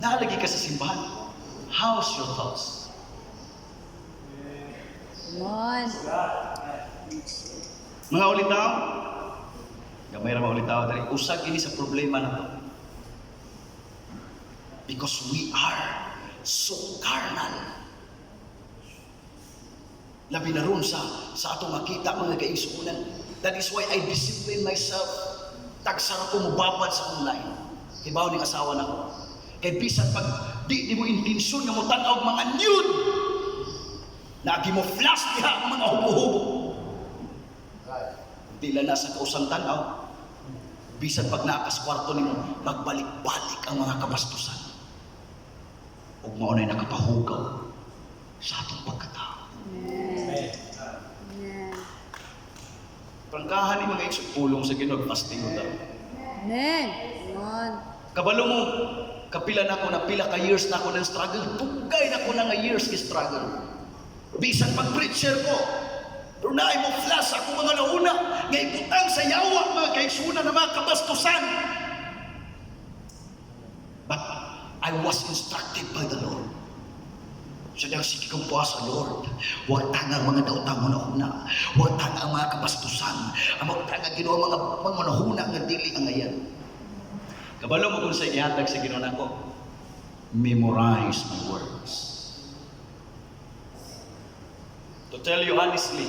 Naalagi ka sa simbahan. How's your thoughts? Come on. Mga ulitaw, gamay ra mga ulitaw dali. Usag ini sa problema na to. Because we are so carnal. Labi na ron sa atong makita mga kaigsuunan. That is why I discipline myself. Tagsara ko mubabad sa online. Ibaw ni asawa na ko. Kay bisan pag di mo intensyon nga mo tan-aw mga nude. Nagi mo flash diha ang mga hubo-hubo. Dila na sa kausang tan-aw. Bisan pag naakas kwarto nimo, magbalik-balik ang mga kabastusan. Ug mao nay nakapahugaw sa atong pagkatao. Amen. Amen. Prangkahan ni mga igsugpulong sa Ginoo fasting uta. Amen. Come on. Kabalo mo, kapila na ko na pila ka years na ako ng struggle. Tugay na ko na nga years ki struggle. Bisan pag-preacher ko, pero naay mo flash ako mga nauna, nga ibutang sa yawa mga kaigsunan na mga kabastusan. But I was instructed by the Lord. Siya nang sige kong puasa, Lord. Huwag tangang mga dautang mo na una. Huwag tangang mga kabastusan. Ang huwag tangang ginawa mga manahuna nga dili ang ayan. Kabalo mo kung sa ihatag sa ginawa ko, memorize my words. To tell you honestly,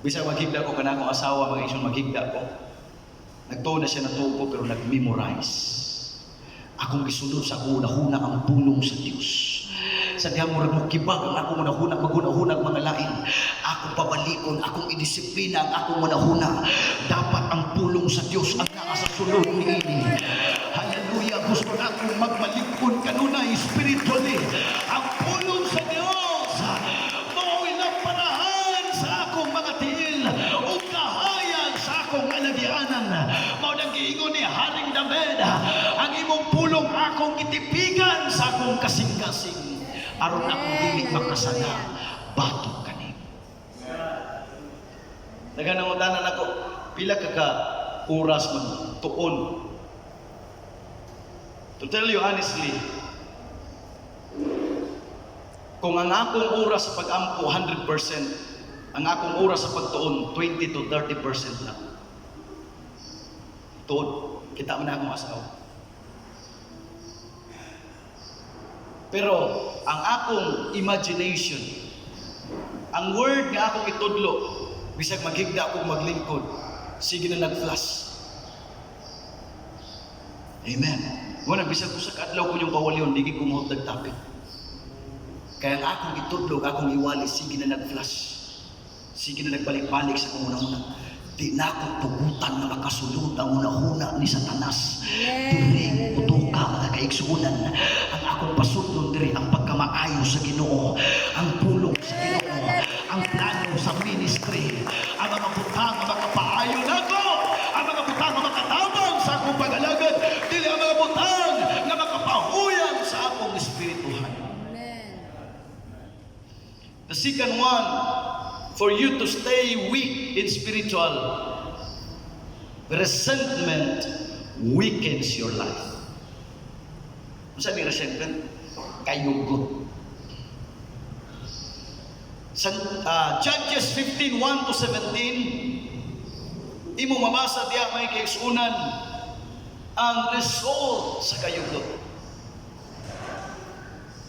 bisag maghigda ko kanang akong asawa, mga isyon maghigda ko. Nagtuo na siya na tupo pero nag-memorize. Akong gisunod sa una-huna ang pulong sa Diyos. Sa dihang murag mo kibag ang akong una-huna, maguna-hunag mga lain. Akong pabalikon, akong idisiplina ang akong una-huna. Dapat ang pulong sa Diyos ang nakasasunod ni ini. Hallelujah! Gusto na akong magbalikon kanunay spiritually. Ang pulong sa Diyos, mawawin ang parahan sa akong mga tiil o kahayan sa akong alagianan. Maunang giingon ni Haring David, ang imong pulong akong itipigan sa akong kasing-kasing. Aron akong dili makasala, batok kani. Naganangutanan ako, pila ka oras magtuon. To tell you honestly, kung ang akong oras sa pag-ampo 100%, ang akong oras sa pagtuon 20 to 30% lang. Tuon, kita mo na akong asawa. Pero ang akong imagination, ang word nga akong itudlo, bisag maghigda akong maglingkod, sige na nag-flash. Amen. Muna, bisag ko sa kaadlaw ko yung kawalyon, di ko mahot nagtapit. Kaya ang akong itudlo, akong iwali, sige na nag-flash. Sige na nagbalik-balik sa kung una-una. Di na akong tugutan na makasulod ang una-una ni Satanas. Diri, utuka mga kaigsuunan. Ang akong pasudlon diri ang pagkamaayo sa Ginoo, ang pulong sa Ginoo, ang plano sa ministry, ang mga butang na makapaayo nako, ang mga butang na makatabang sa akong pag-alagad, dili ang mga butang na makapahuyan sa akong espirituhan. Amen. The second one, for you to stay weak in spiritual, resentment weakens your life. Ano sabi resentment? Kayugot. Sa Judges 15:1-17, imo mabasa diya may kaigsunan ang result sa kayugdo.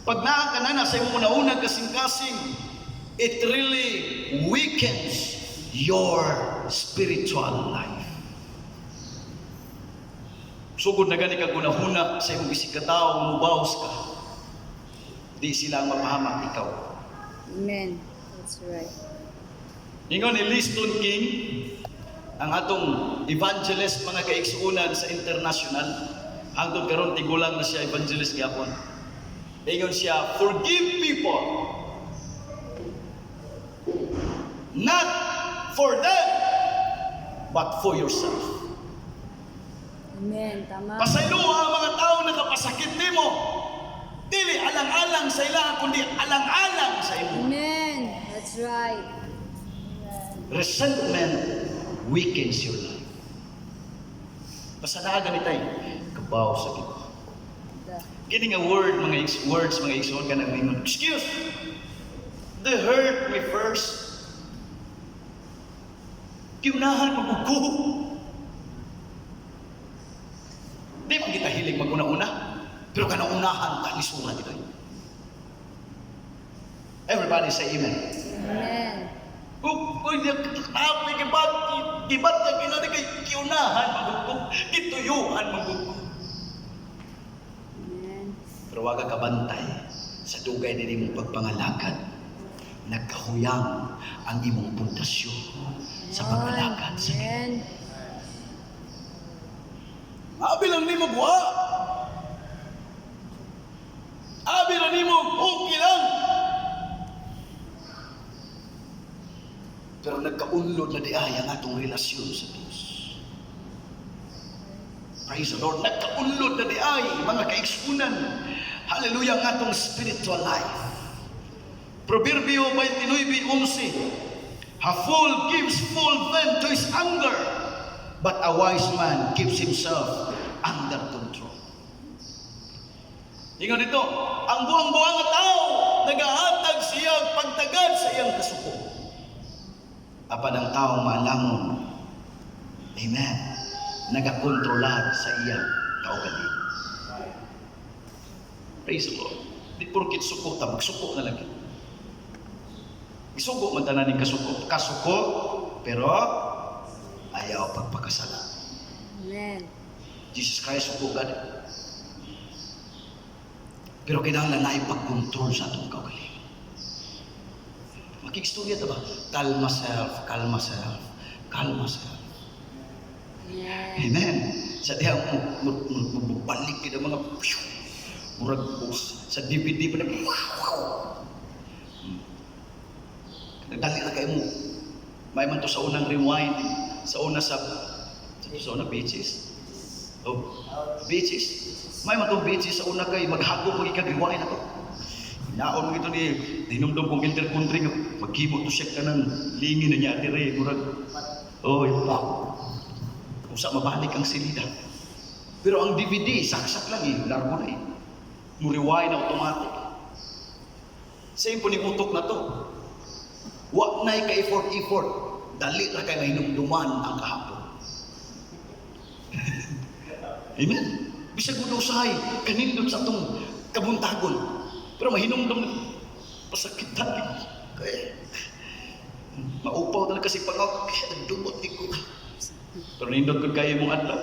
Pag naa ka na sa imong una-unang kasing-kasing, it really weakens your spiritual life. Sugod na gani kag una-una sa imong isig ka tawo, mubaws ka. Di sila ang mapahamak ikaw. Amen. That's right. Ingon ni Liston King, ang atong evangelist mga kaigsuunan sa international, hangtod karon tigulang na siya evangelist gyapon. Ingon siya, forgive people, not for them, but for yourself. Amen. Tama. Pasayloa ang mga tao na kapasakit nimo. Dili alang-alang sa ila, kundi alang-alang sa imo. Amen. That's right. Resentment weakens your life. Basta na ganitay, kabaw sa kita. Getting a word, words, mga igsoon ka nang mingon. Excuse, they hurt me first. Kiunahan magugko. Di man kita hilig maguna-una, pero kanaunahan ta ni surat ito. Everybody say amen. Amen. Kung napi gibat ka kinari kay kiunahan magugko, kituyuan magugko. Amen. Pero wag ka kabantay sa dugay din imong pagpangalakad. Nagkahuyang ang imong pundasyon sa pagkalakad sa Amen. Abi lang nimo buha. Abi lang nimo okay lang. Pero nagkaunlod na di ay ang atong relasyon sa Diyos. Praise the Lord. Nagkaunlod na di ay mga kaigsunan. Hallelujah ang atong spiritual life. Proverbio 29:11. A fool gives full vent to his anger, but a wise man keeps himself under control. Ingon dito, ang buang-buang nga tao nagahatag siya pagtagad sa iyang kasuko. Apan ang taong malangon, amen, nagakontrolar sa iyang kaugalingon. Praise the Lord. Di porkit suko ta, magsuko na lagi. Isugo man tanan ning kasuko, pero ayaw pagpakasala. Amen. Jesus Christ suko God. Pero kinahanglan na ipag-control sa atong kaugalingon. Makikistorya ta ba? Calm myself, calm myself, calm myself. Amen. Amen. Sa diha mo balik kita mga murag sa DVD pa na nagdali na kayo mo. May man to sa unang rewind, sa unang beaches. Oh, beaches. May man to beaches sa una kay maghagok mo ikag-rewind ako. Naon mo ito ni dinumdum kong intercountry nga maghimo to siya ka ng lingi na niya dire murag. Oh, ipa. Kung sa mabalik ang silida. Pero ang DVD, saksak lang largo na Mo rewind na automatic. Same po ni utok na to. Wa nay ka effort. Dali ra kay mahinumduman ang kahapon. Amen. Bisag mo usahay kanindot sa atong kabuntagon. Pero mahinumdum pasakit tali. Kay maupaw na kasi pangak dumot ko. Pero nindot ko kayo mong adlaw.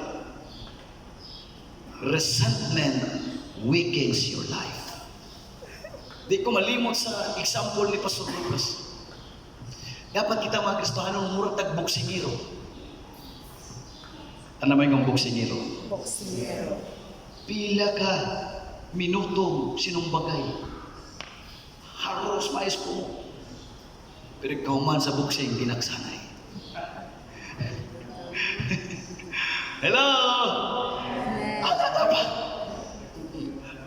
Resentment weakens your life. Di ko malimot sa example ni Pastor Lucas. Dapat kita mga Kristohanong murag tag boksingero. Ano may ngong boksingero? Boksingero. Pila ka minuto sinumbagay. Haros mais ko mo. Pero ikaw man sa boksing, dinagsanay. Hello! Apa?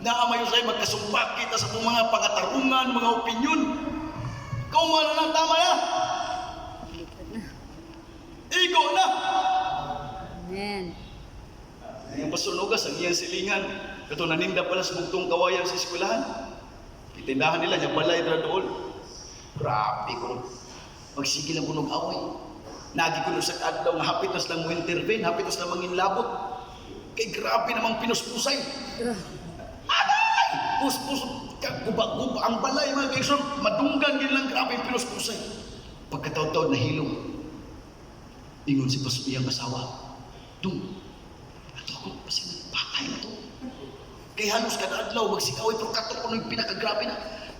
Naamayo sa'yo magkasumpa kita sa mga pangatarungan, mga opinyon. Ikaw man na tama ya. Ikaw na. Amen. Yung Pastor Lucas, ang iyang silingan, ito naninda pala sa bugtong kawayan sa eskwelahan. Itindahan nila, niya balay doon. Grabe ko. Magsige lang kunog away. Nagi ko sa kadlaw nga hapit nas lang mo intervene, hapit nas lang mangin labot. Kay grabe namang pinuspusay. Aday! Puspus, guba-guba ang balay mga kaigsoon. Madunggan din lang grabe yung pinuspusay. Pagkataon-taon nahilong. Ingon si Paso iyang asawa. Dung, ato ako pasing patay na to. Kay halos kada adlaw magsigaway pero kato ko yung pinakagrabe na.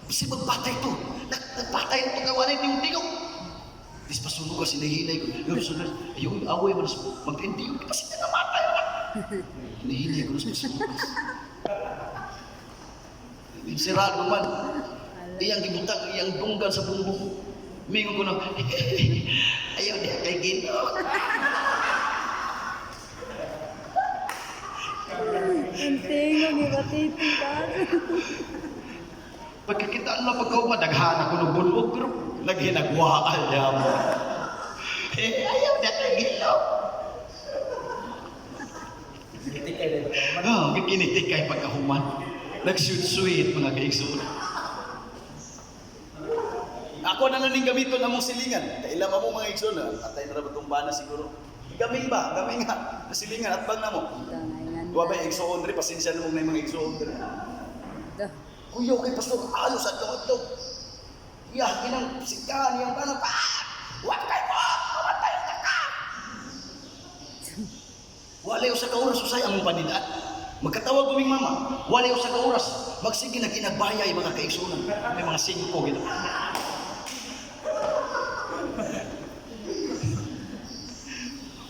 Kasi magpatay to. Nagpatay na to kawanay yung tingog. Dis pasunog kasi nahinay ko. Yung sunod, ayun, away mo na mag-endi yung kasi namatay na. Nahinay ko na pasunog. Sirado man. Iyang gibutang, iyang dunggan sa bumbong. Mingon ko na, ayaw niya kay Gino. Ang tingog, ibatiti ka. Pagkakitaan na pagkauma, daghan ako ng bulog, pero naghinagwaan niya mo. Ayaw niya kay Gino. Kinitikay pagkahuman. Nag-sweet-sweet mga kaigsoon. Ako na naning gamiton na mong silingan. Kailan mo mga igsoon na, atay na rabatong bana siguro. Gaming ba? Gaming nga. Nasilingan at bag na mo. Huwag ba igsoon rin, pasensya na mong may mga igsoon rin. Kuya, kay pastor, alos at loob to. Iya, ginang sikaan, yung tanong, huwag kayo mo! Mamatay na ka! Wala yung sa kauras, usay ang panidaan. Magkatawag kuming mama, wala yung sa kauras, magsige na ginagbayay mga kaigsunan. May mga 5 gito.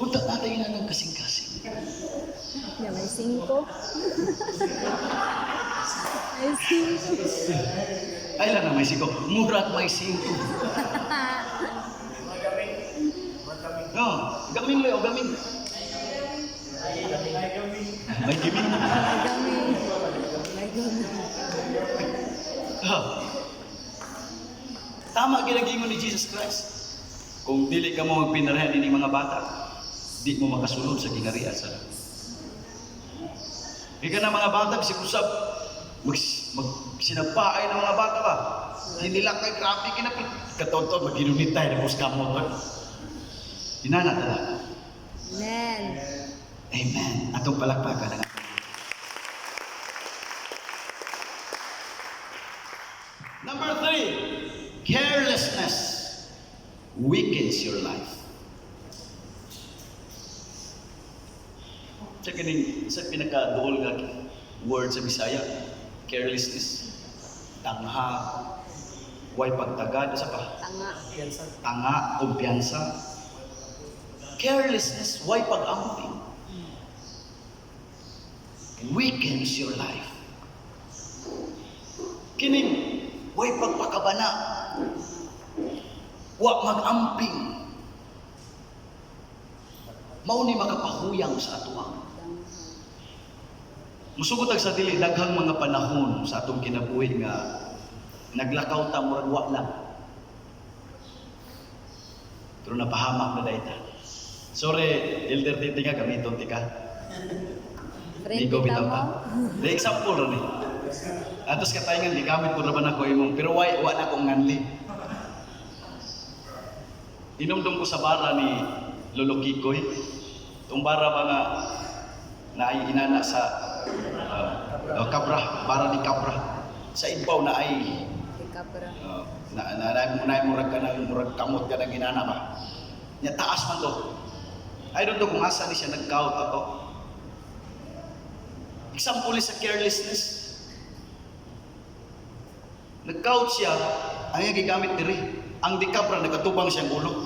Unta natin na ng kasing-kasing. Ya, may 5. May 5. Ay lang na may 5. Mura at may 5. No, gaming mo yung gaming. May gaming. May gami. Tama ginagingon ni Jesus Christ. Kung dili ka mo magpinarahan ini mga bata, di mo makasulod sa gingharian sa langit. Ika na mga bata, sikusap, magsinagpaay ng mga bata ba? Hindi lang kay grabe kinapit. Katonton, mag-inunitay na pus kamot. Hinana talaga. Amen. Amen. Atong palakpakan na. Number 3, carelessness weakens your life. Sa kining sa pinaka-duol nga word sa Bisaya, carelessness, tangha, way pagtagad, sa pa? Tanga, kumpiyansa. Carelessness, way pag-amping. Weakens your life. Kining, way pagpakabana. Wa mag-amping. Mao ni makapahuyang sa atuang. Musugot ag sa dili daghang mga panahon sa atong kinabuhi nga naglakaw ta murag wa lang. Pero napahamak na dayta. Sorry, Elder Titi nga gamiton ti ka. Friend Ikaw kita bitaw mo. ta. The example ron eh. Atos katayngan di gamit ko naman ako imong pero wa na akong nganli. Inumdum ko sa bara ni Lolo Kikoy. Itong bara mga naiinana sa kabra, bara ni kabra. Sa ibaw na ay Kapra. murag ka na, murag kamot ka na ginana ba? Nya taas man to. I don't know kung asa ni siya nag-count ako. Example sa carelessness. Nag-count siya, ang gigamit diri. Ang di kabra nagatubang siyang ulo.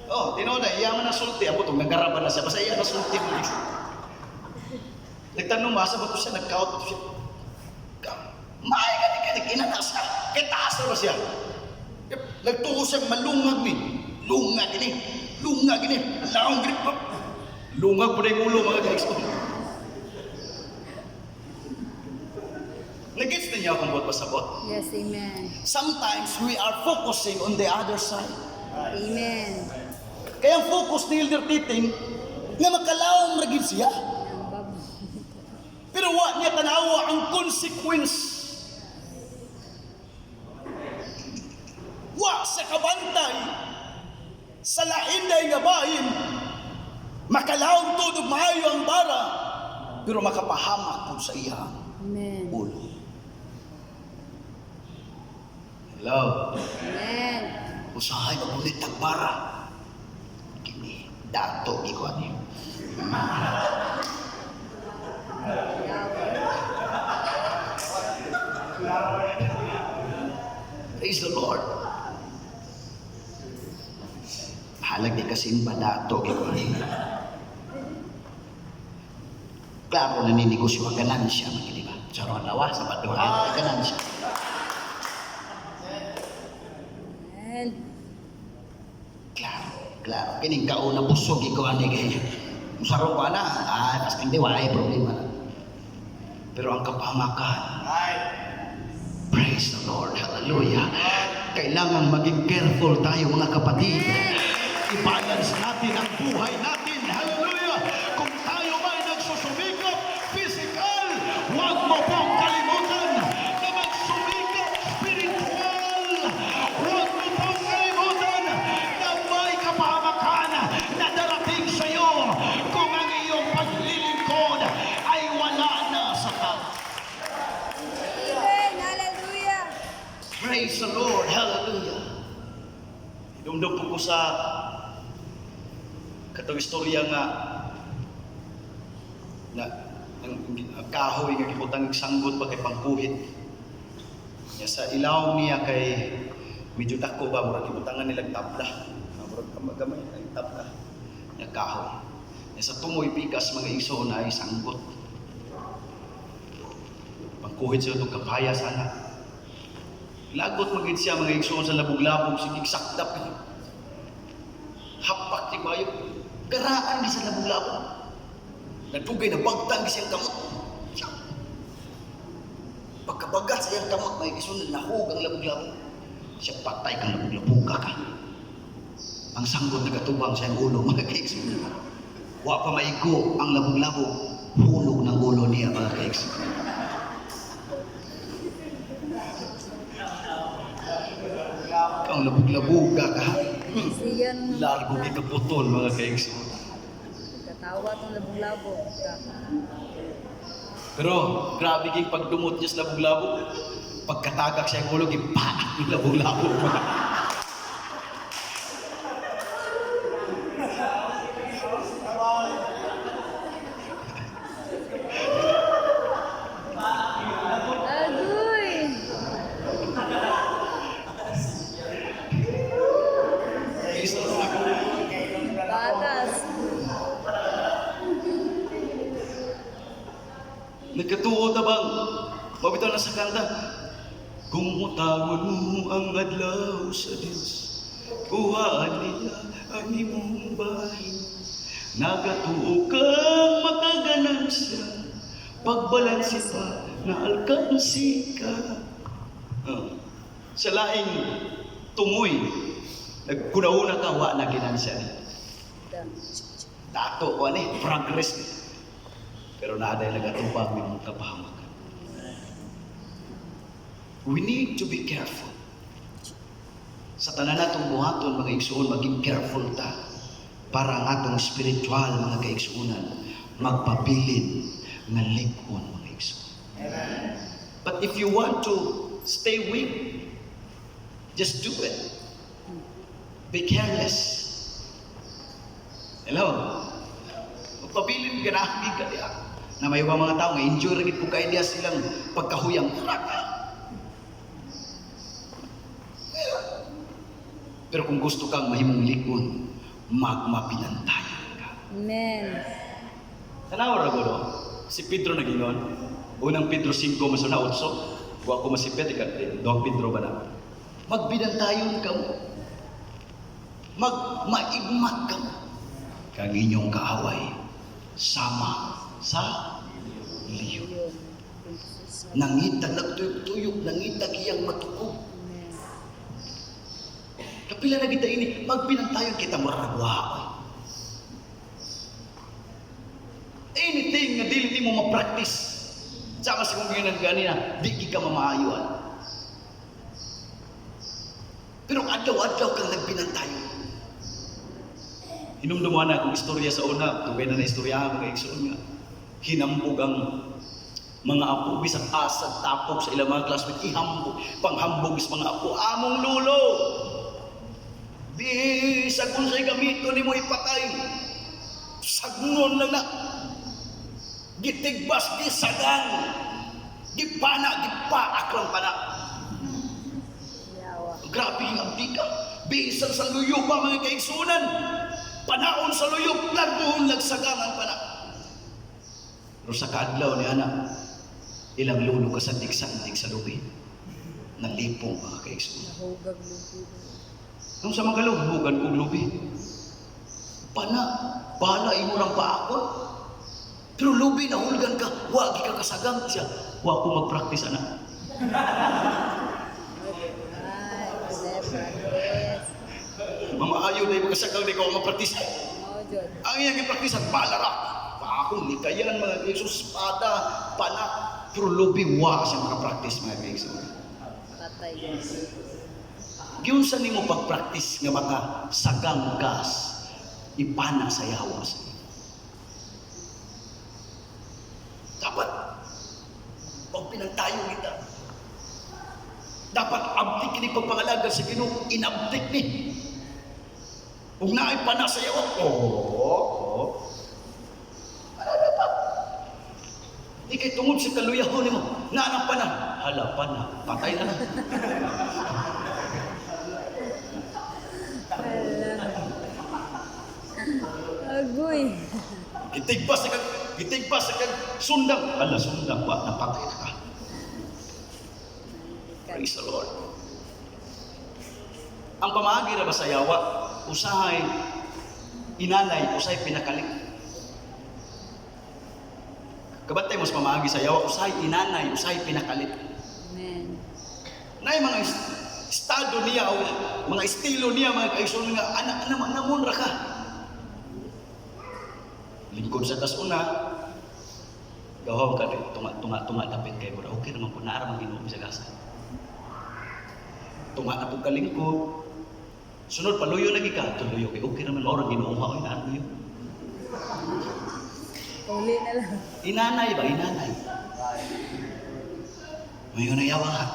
Oh, tinood na, iyaman na sulti. Abo itong nagaraban na siya. Basta iya na sulti mo. Nagtanong masa ba ito siya, nag-count ito siya. Maay ka di ka, nag-inanas ka. Kaya taas na ba siya? Nagtuko siyang malungag ni. Lungag ini. Lungag ini. Laong grip pa. Lungag po na yung ulo mga ka-expo. Nag-gets na niya akong buat pasabot? Yes, amen. Sometimes we are focusing on the other side. Amen. Kaya ang focus ni Elder Titing nga makalawang ragid siya. Ang bab. Pero wa niya tanawa ang consequence wa sa kabantay sa lainday nga bahin, makalawang tudog maayo ang bara, pero makapahamak po sa iyang Amen. ulo. Hello? Amen. Usahay magulit ang bara. Kini, dato, di ko ano yun. Praise the Lord. Halag di kasimba dato, di ko ano yun. Klaro na ninegosyo ang ganansya, di ba? Charon lawa sa baduhan, ang ganansya. Amen. Klaro. Kining kauna busog ikaw ani kay sarong pa na. Pas hindi wala problema. Pero ang kapahamakan, praise the Lord, hallelujah. Kailangan maging careful tayo mga kapatid. I-balance natin ang buhay natin, hallelujah. Kung tayo may nagsusumikap physical, huwag mo pong kalimutan na magsumikap spiritual. Huwag mo pong kalimutan na may kapahamakan na darating sa iyo kung ang iyong paglilingkod ay wala na sa tao. Amen. Hallelujah. Praise the Lord, hallelujah. Idumdum po ko sa katong istorya nga na ang kahoy nga gibutang sanggot pa kay pangkuhit. Ya sa ilaw niya kay medyo dako ba murag gibutangan nilang tabla. Murag gamay ang tabla. Ya kahoy. Ya sa tumoy pikas mga iso na ay sanggot. Pangkuhit sa itong kapaya sana. Lagot magid siya mga iso sa labog-labog sige saktap. Hapak di bayo. Garaan di sa labog-labog. Nagtugay na bagtang di siyang kamot. Pagkabagat sa iyang kamot, may isunod na hug ang labog-labog. Siya patay kang labog-labog ka. Ang sanggot na katubang sa iyang ulo, mga kaigs. Wa pa maigo ang labog-labog, hulog ng ulo niya, mga kaigs. Ang labog-labog ka. Siyan. Largo kitaputol, mga kaigs. Katawa tong labog-labog. Pero grabe ging pagdumot niya sa labog-labog. Pagkatagak siya ang ulo, ipaak yung labog-labog. Agoy. Batas. Nagkatuo na bang? Mabitaw na sa kanta. Kung mutawan mo ang adlaw sa Diyos, kuhaan niya ang imong bahin. Nagatuo kang makaganansya, pagbalansi pa na alkansi ka. Sa laing tumoy, nagkunauna ka, wa na ginansya niya. Dato ko progress. Pero naaday nagatubang ng kapahamakan. We need to be careful. Sa tanan natong buhaton, mga igsuon, maging careful ta para ang atong spiritual, mga kaigsuonan, magpabilin ng lig-on, mga igsuon. But if you want to stay weak, just do it. Be careless. Hello? Magpabilin ka na, hindi ka diya. Na may mga tao, nga-enjoy rin po kayo diya silang pagkahuyang. Pero kung gusto kang mahimong likon, magmapinantayan ka. Amen. Tanawa ra gulo, si Pedro nagingon. Unang Pedro 5, masuna 8. Wa ko masipet, Dong Pedro ba na? Magbinantayon ka mo. Maigmat ka mo. Kang inyong kaaway, sama sa liyo. Nangitag nagtuyok-tuyok, nangitag iyang matukog. Kapila na kita ini, magpinantayon kita maragwa. Anything na dili mo ma-practice. Sama sa kong ginang ganina, di ka mamaayuan. Pero adlaw-adlaw kang nagbinantayo. Hinumduman na akong istorya sa una, tugay na istorya mga igsoon nga. Hinambog ang mga apo, bisang asad, tapok sa ilang mga classmate, ihambog, panghambog sa mga apo, among lulo. Bisag kung sa'y gamito ni mo ipatay, sagnon lang na. Gitigbas, gisagang, gipana, gipaak lang pana. Yawa. Grabe yung abdi ka. Bisan sa luyog ba mga kaigsunan? Panaon sa luyog, lagoon nagsagangan pana. Pero sa kaadlaw ni anak, ilang lulo ka sandig-sandig sa lubi. Nalipong mga kaigsunan. Nahugag lubi. Nung sa mga lubugan kong lubi, bala imurang paakon. Pero lubi na hulgan ka, wagi ka kasagang siya. Wa ko mag-practice anak. Ay, practice. Mamaayo na yung kasagang di ko mag-practice. Oh, Jod. Ang iyang i-practice ang balara. Paakon, ni kayan mga Jesus, espada, panak. Pero lubi, wa siya makapractice mga kaibigan. Patay. Giyon sa nimo pag-practice nga maka sagang gas, ipana sa yawa sa iyo. Dapat, pag pinagtayo kita, dapat abdik ni pagpangalaga sa Ginoo, inabdik ni. Kung naay pana sa yawa, di kay tungod sa kaluyahon nimo, nanang pana, hala pana, patay na na. Agoy. Gitigpas sa kag sundang. Hala, sundang ba? Napatay na ka. Praise the Lord. Ang pamaagi na ba sa yawa, usahay inanay, usahay pinakalit. Kabantay mo sa pamaagi sa yawa, usahay inanay, usahay pinakalit. Amen. Nay mga estado niya o mga estilo niya, mga kaigsoon nga, anak naman, namunra ka. Lingkod sa tasuna, gawaw ka rin, tunga tapit kayo, okay naman po, naaramang Ginoo sa gasa. Tunga na po ka lingkod, sunod paluyo lagi ka, tuloyo kayo, okay naman, orang Ginoo, okay na ano yun. Uli na lang. Inanay ba? Inanay. Ngayon na yawa ka.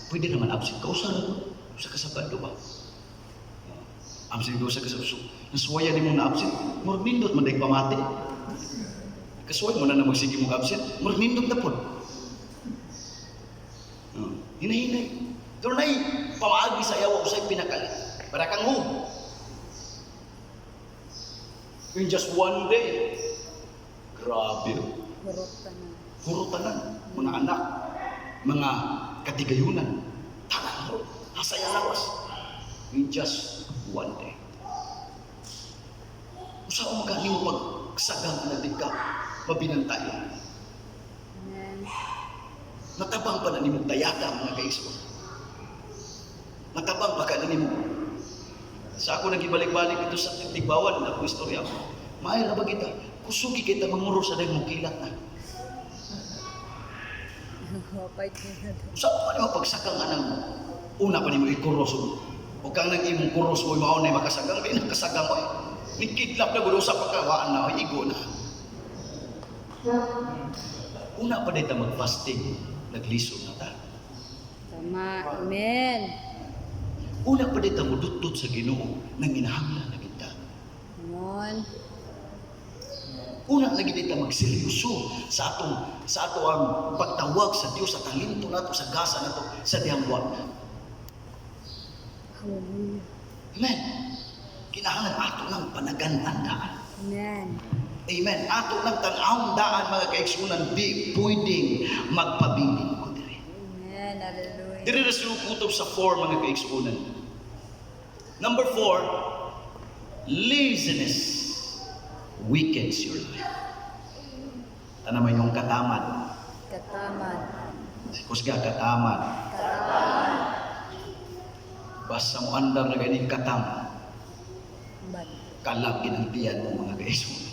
Pwede naman absent ka. Sa kasabado ba? Absent ka sa kasabado. Nasuwaya ni mo na absent. Murag nindot man dahil pamati. Kasuway mo na na magsige mong absent. Murag nindot na po. Hinahinay. Pero na pamaagi sa yawa usay pinakalit. Para kang home. In just one day. Grabe. Hurutan mga anak, mga katigayunan, tanan, hasaya lawas. In just one day. Usaw mga mo pagsagang na di ka, mabinantayan. Amen. Matabang pa na ni mong dayaka mga kaiso. Matabang pa ka na ni mo. Sa ako nagibalik-balik ito sa Tigbawan, na akong istorya ko. Mahal na ba kita? Kusugi kita manguro sa dahil mong kilat na. Wapay ko na doon. Saan pa naman pagsakang anang una pa ni mo ikuros o kang nang imong kuros mo maon na makasagang, di nakasagang mo eh. Nikidlap na gulo sa pagkawaan na, igo na. Una pa dito mag-fasting, nagliso na ta. Tama. Amen. Una pa dito mo dutdut sa Ginoo, nang inahanglan na kita. Amen. Una lagi dito magseryoso sa ato ang pagtawag sa Dios, sa talento nato, sa gasa nato, sa diyangwag na. Hallelujah. Amen. Kinahanglan ato lang panagan-andaan. Amen. Amen. Ato lang tang-awang daan mga kaigsunan, di pwedeng magpabiling ko dire. Amen. Hallelujah. Dire na sinukutob sa 4 mga kaigsunan. Number 4, laziness weakens your life. Ano naman yung katamad? Katamad. Kusga katamad. Katamad. Basta mo andar na ganing katam, Bad. kalap ginantiyan mo mga kaigsunan.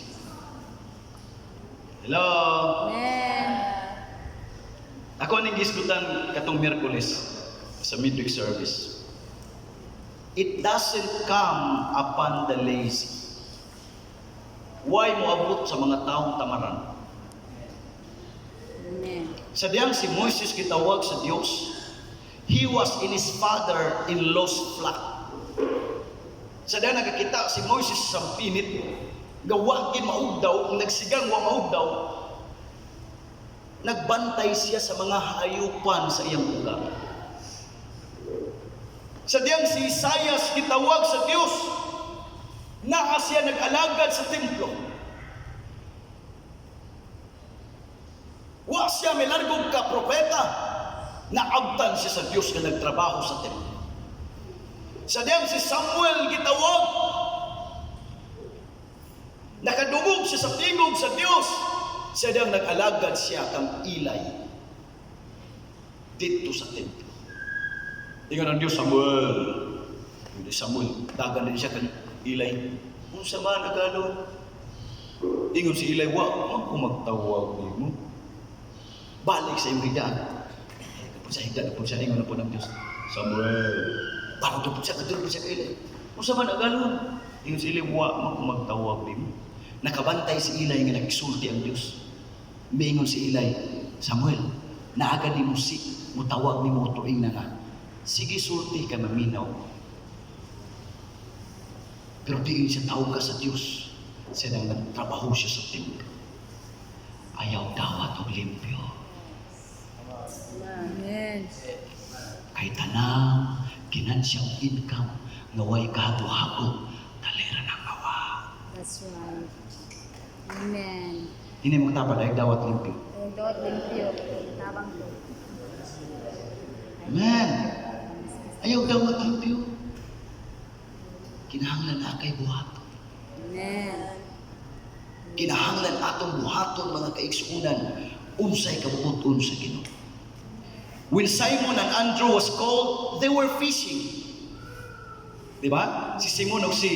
Hello? Amen. Ako ang gisgutan katong Miyerkules sa midweek service. It doesn't come upon the lazy. Why mo abot sa mga taong tamaran? Amen. Sa diyang si Moises gitawag sa Dios, he was in his father-in-law's flock. Sa diyang nakakita si Moises sa pinit, gawagin maugdaw, nagsigang wa maugdaw, nagbantay siya sa mga hayupan sa iyang lugar. Sa diyang si Isaias gitawag sa Dios, naa siya nag-alagad sa templo. Wa siya may largog ka propeta, naabtan siya sa Dios na nagtrabaho sa templo. Sa diyang si Samuel gitawag, nakadungog siya sa tingog sa Dios, sa diyang nag-alagad siya kang ilay dito sa templo. Ingon ang Diyos, Samuel. Hindi Samuel, dagan din siya kang ilay. Kung sama nagalon. Ingon si ilay, wa ako magtawag mo. Balik sa iyong higdaan. Kapag sa higdaan, kapag siya, ingon na po ng Diyos, Samuel. Parang tupod siya, katulog siya kay ilay. Kung sama nagalon. Ingon si ilay, wa ako magtawag mo. Nakabantay si ilay nga nag-isulti ang Diyos. Mingon si ilay, Samuel, naaga di mo mutawag ni mo tuing na nga. Sige, sulti ka maminaw. Pero diin siya tawag ka sa Diyos. Siya nang nagtrabaho siya sa templo. Ayaw dawat o limpyo. Amen. Kay tanang, kinansya o income, ngaway kahago-hago, talera ng awa. That's right. Amen. Hindi mo tapad, ayaw dawat limpyo. Ang dawat limpyo. Tabang ko. Amen. Ayaw dawat limpyo. Kinahanglan na kay buhaton. Amen. Kinahanglan atong buhaton mga kaigsuunan, unsay kabubuton sa Ginoo. When Simon and Andrew was called, they were fishing. Di ba? Si Simon o si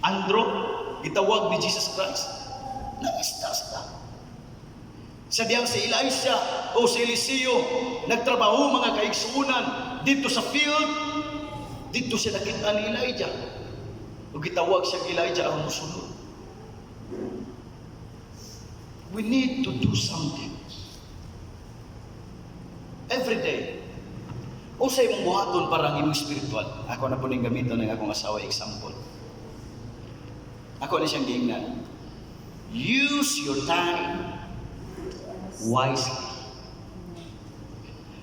Andrew, gitawag ni Jesus Christ. Nangistas. Sa diyang si Elisha o si Eliseo, nagtrabaho mga kaigsuunan dito sa field, dito siya nakita ni Elijah. O gitawag siya Elijah ang musunod. We need to do something. Every day. O sa imong buhaton parang imong spiritual. Ako na po ning gamiton ng akong asawa example. Ako na siyang giingnan. Use your time wisely.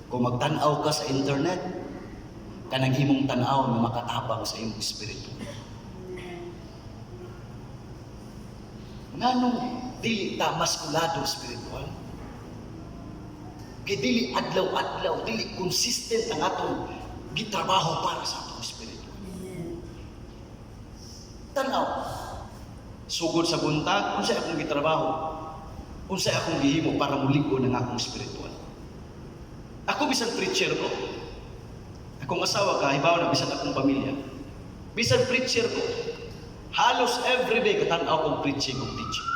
Kung magtanaw ka sa internet, kanang imong tanaw na makatabang sa imong espiritu. Nganong dili ta maskulado spiritual? Kay dili adlaw-adlaw, dili consistent ang atong gitrabaho para sa atong espiritu. Tanaw, sugod sa buntag, unsay akong gitrabaho? Unsay akong gihimo para muligo ng akong spiritual? Ako bisan preacher ko. Akong asawa ka, hibaw na bisan akong pamilya. Bisan preacher ko. Halos everyday katanaw kong preaching o teaching.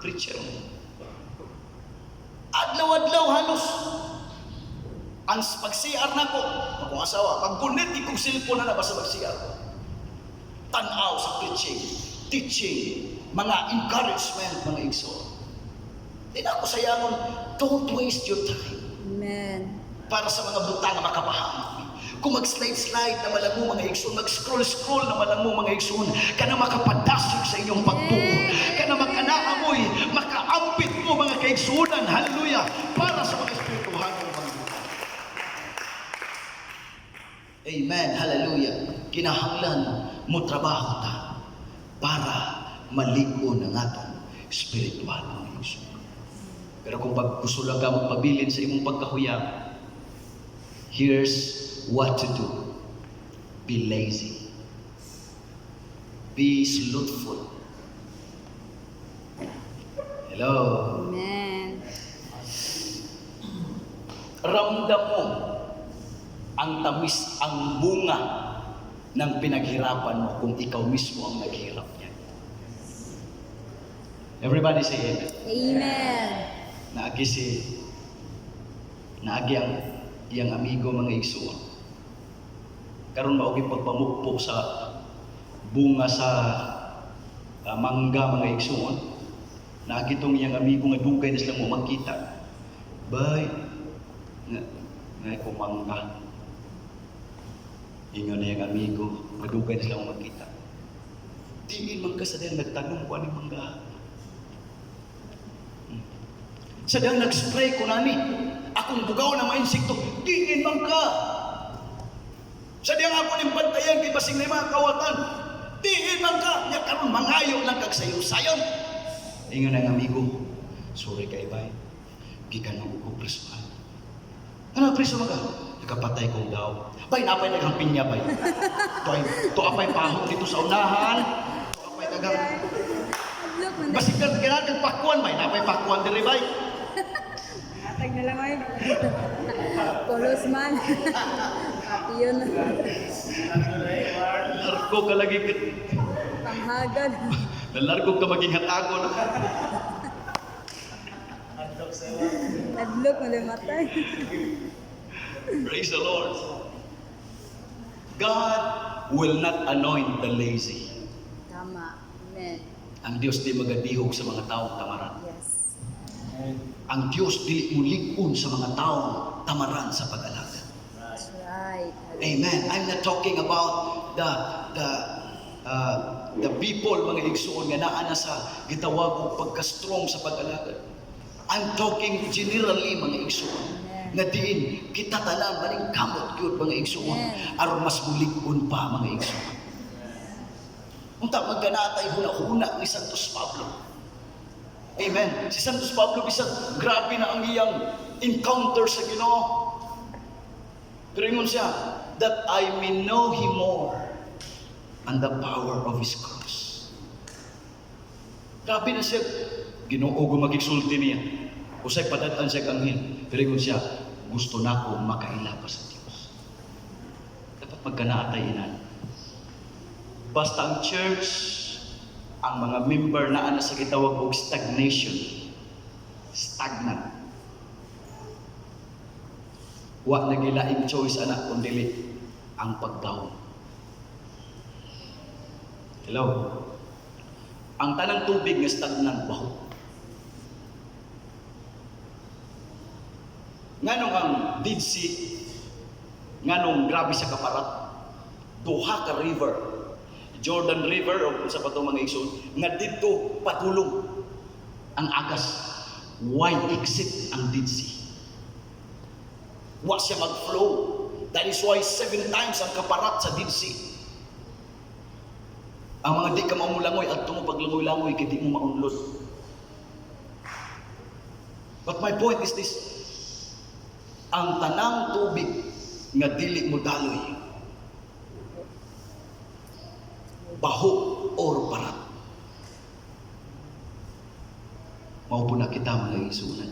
Preacher mo. Adlaw-adlaw halos. Ang pag-CR na ko, akong asawa, pag-connect ikong cellphone na nabasa mag-CR ko. Tanaw sa preaching, teaching, mga encouragement, mga igsoon. Hindi na ako sayangon, don't waste your time. Amen. Para sa mga buta na makapahamak. Kung mag-slide-slide na malango mga igsoon, mag-scroll-scroll na malango mga igsoon, ka na makapadasig sa inyong pagtuo, ka na makanaamoy, makaampit mo mga kaigsuunan, hallelujah, para sa mga espirituhan ng mga buta. Amen, hallelujah. Kinahanglan mo trabaho ta para maligo ng atong spiritual mga igsoon. Pero kung gusto lang ka magpabilin sa imong pagkahuyang, here's what to do. Be lazy. Be slothful. Hello. Amen. Ramdam mo ang tamis, ang bunga ng pinaghirapan mo kung ikaw mismo ang naghirap niyan. Everybody say amen. Amen. Naagi ang iyang amigo mga igsuon. karon maogi pagpamukpok sa bunga sa mangga mga igsoon. Nakitong iyang amigo nga dugay na sila mo magkita. Bay, nga ko mangga. Ingon na yung amigo, madugay na sila mo magkita. Diin man ka sa dahil nagtanong ko aning mangga. Sa dahil nag-spray ko nani, akong bugaw na mga insekto, diin man ka. Sa dahil ako ning bantayan kay basing na mga kawatan, diin man ka. Ya karon mangayo lang kag sayon-sayon. Ingon ang amigo, sorry kay bay, gikanong ko preso. Ano preso mga? Nakapatay kong daw. Bay, napay naghang pinya bay. To apay pahok dito sa unahan. To apay naghang Look, man. basig ka kailangan pakwan bay, napay pakwan diri bay. Atag na lang ay. Polos man. Yun. Largo ka lagi ka. Panghagad. Nalargo ka maging hatagon. Adlok, malimatay. Praise the Lord. God will not anoint the lazy. Tama. Amen. Ang Diyos di magadihog sa mga taong tamaran. Yes. Ang Diyos dili mulikon sa mga taong tamaran sa pag-alaga. That's right. Amen. I'm not talking about the people, mga igsoon nga naa na sa gitawag og pagka-strong sa pag-alaga. I'm talking generally, mga igsoon. Nga diin kita tanan maning kamot gyud mga igsoon aron mas mulig-on pa mga igsoon. Unta magganatay huna-huna ni Santos Pablo. Amen. Si Santos Pablo bisag grabe na ang iyang encounter sa Ginoo. Pero siya, that I may know Him more and the power of His cross. Grabe na siya. Ginoo gumagigsulti niya. Usay padadaan siya kanhin. Pero siya, gusto na ko makaila pa sa Diyos. Dapat magkanaatay inan. Basta ang church, ang mga member na ana sa gitawag og stagnation, stagnant. Wa na gilaing choice anak kundi ang pagdaw. Hello. Ang tanang tubig nga stagnant baho. Nganong ang Dead Sea, nganong grabe sa kaparat, duha ka river, Jordan River o kung sa patong mga igsoon, nga dito patulong ang agas. Wide exit ang Dead Sea. Wa siya mag-flow. That is why 7 times ang kaparat sa Dead Sea. Ang mga di ka maumulangoy at mo paglangoy-langoy kaya di mo maunlod. But my point is this. Ang tanang tubig nga dili mo daloy, baho or parat. Maupo na kita mga isunan.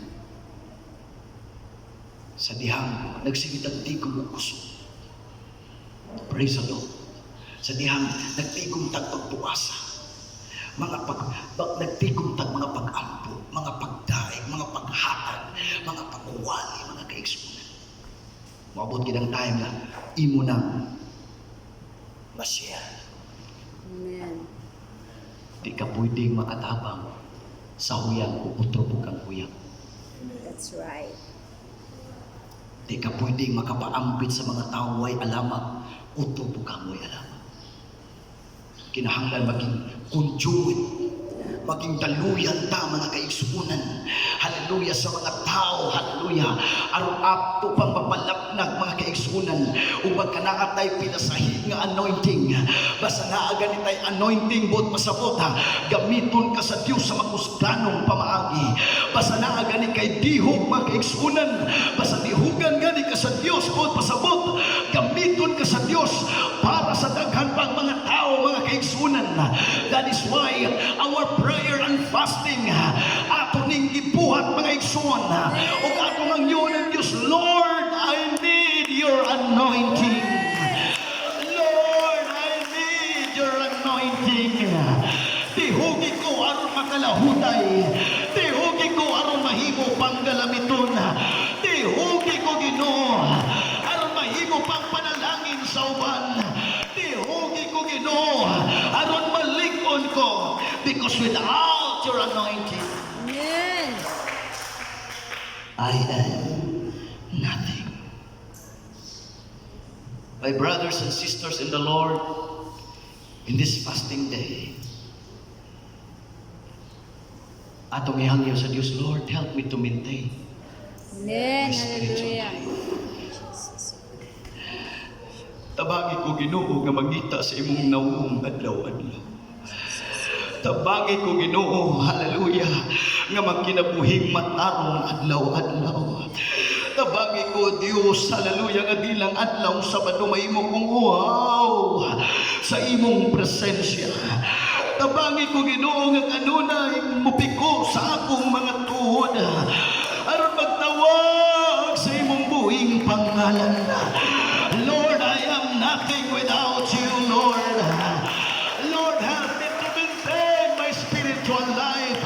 Sa dihang nagsigitag tigong og kusog. Praise the Lord. Sa dihang nagtigong tag pagpuasa. Nagtigong tag mga pag-ampo, mga pagdaig, mga paghatag, mga pagkuwali, mga kaigsunan. Maabot kinang time na imo nang masya. Amen. Di ka pwedeng makatabang sa huyang o utro kang huyang. That's right. Di ka pwedeng makapaampit sa mga tao ay alamat, utro kang way alamat. Kinahanglan maging conduit, maging daluyan ta mga kaigsuunan. Hallelujah sa mga tao, hallelujah. Aron apto pang mapalapnag mga kaigsuunan. Ug magkanaatay pinasahig nga anointing. Basta naa ganitay anointing bot pasabot ha. Gamiton ka sa Dios sa makusganong pamaagi. Basta naa gani kay dihog mga kaigsuunan. Basta dihugan gani ka sa Dios bot pasabot. Gamiton ka sa Dios para sa daghan pang mga tao mga kaigsuunan. That is why our prayer and fasting ato ning gibuhat mga igsoon ug ato ang yun ng Diyos, Lord, I need your anointing. Lord, I need your anointing. Tihugi ko aron makalahutay. Tihugi ko aron mahimo pang galamiton. Tihugi ko Ginoo aron mahimo pang panalangin aking sauban. Nihugi ko Ginoo aron malikon ko, because without your anointing Amen. I am nothing. My brothers and sisters in the Lord, in this fasting day, atong ihangyo sa Dios, Lord, help me to maintain. Amen. Hallelujah. Jesus. Tabagi ko Ginoo nga mangita sa imong nawong adlaw-adlaw. Tabagi ko Ginoo, hallelujah, nga magkinabuhing matarong adlaw-adlaw. Tabagi ko Dios, hallelujah, nga dilang adlaw Sabado mahimo kong uhaw sa imong presensya. Tabagi ko Ginoo nga kanunay mupiko sa akong mga tuhod aron magtawag sa imong buhing pangalan. Lord, I am nothing without you, Lord. Lord, help me to maintain my spiritual life.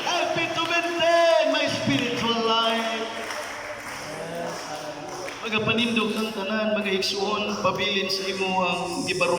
Help me to maintain my spiritual life. Mga panindog ng tanan, mga igsuon, pabilin sa imo ang gibaro.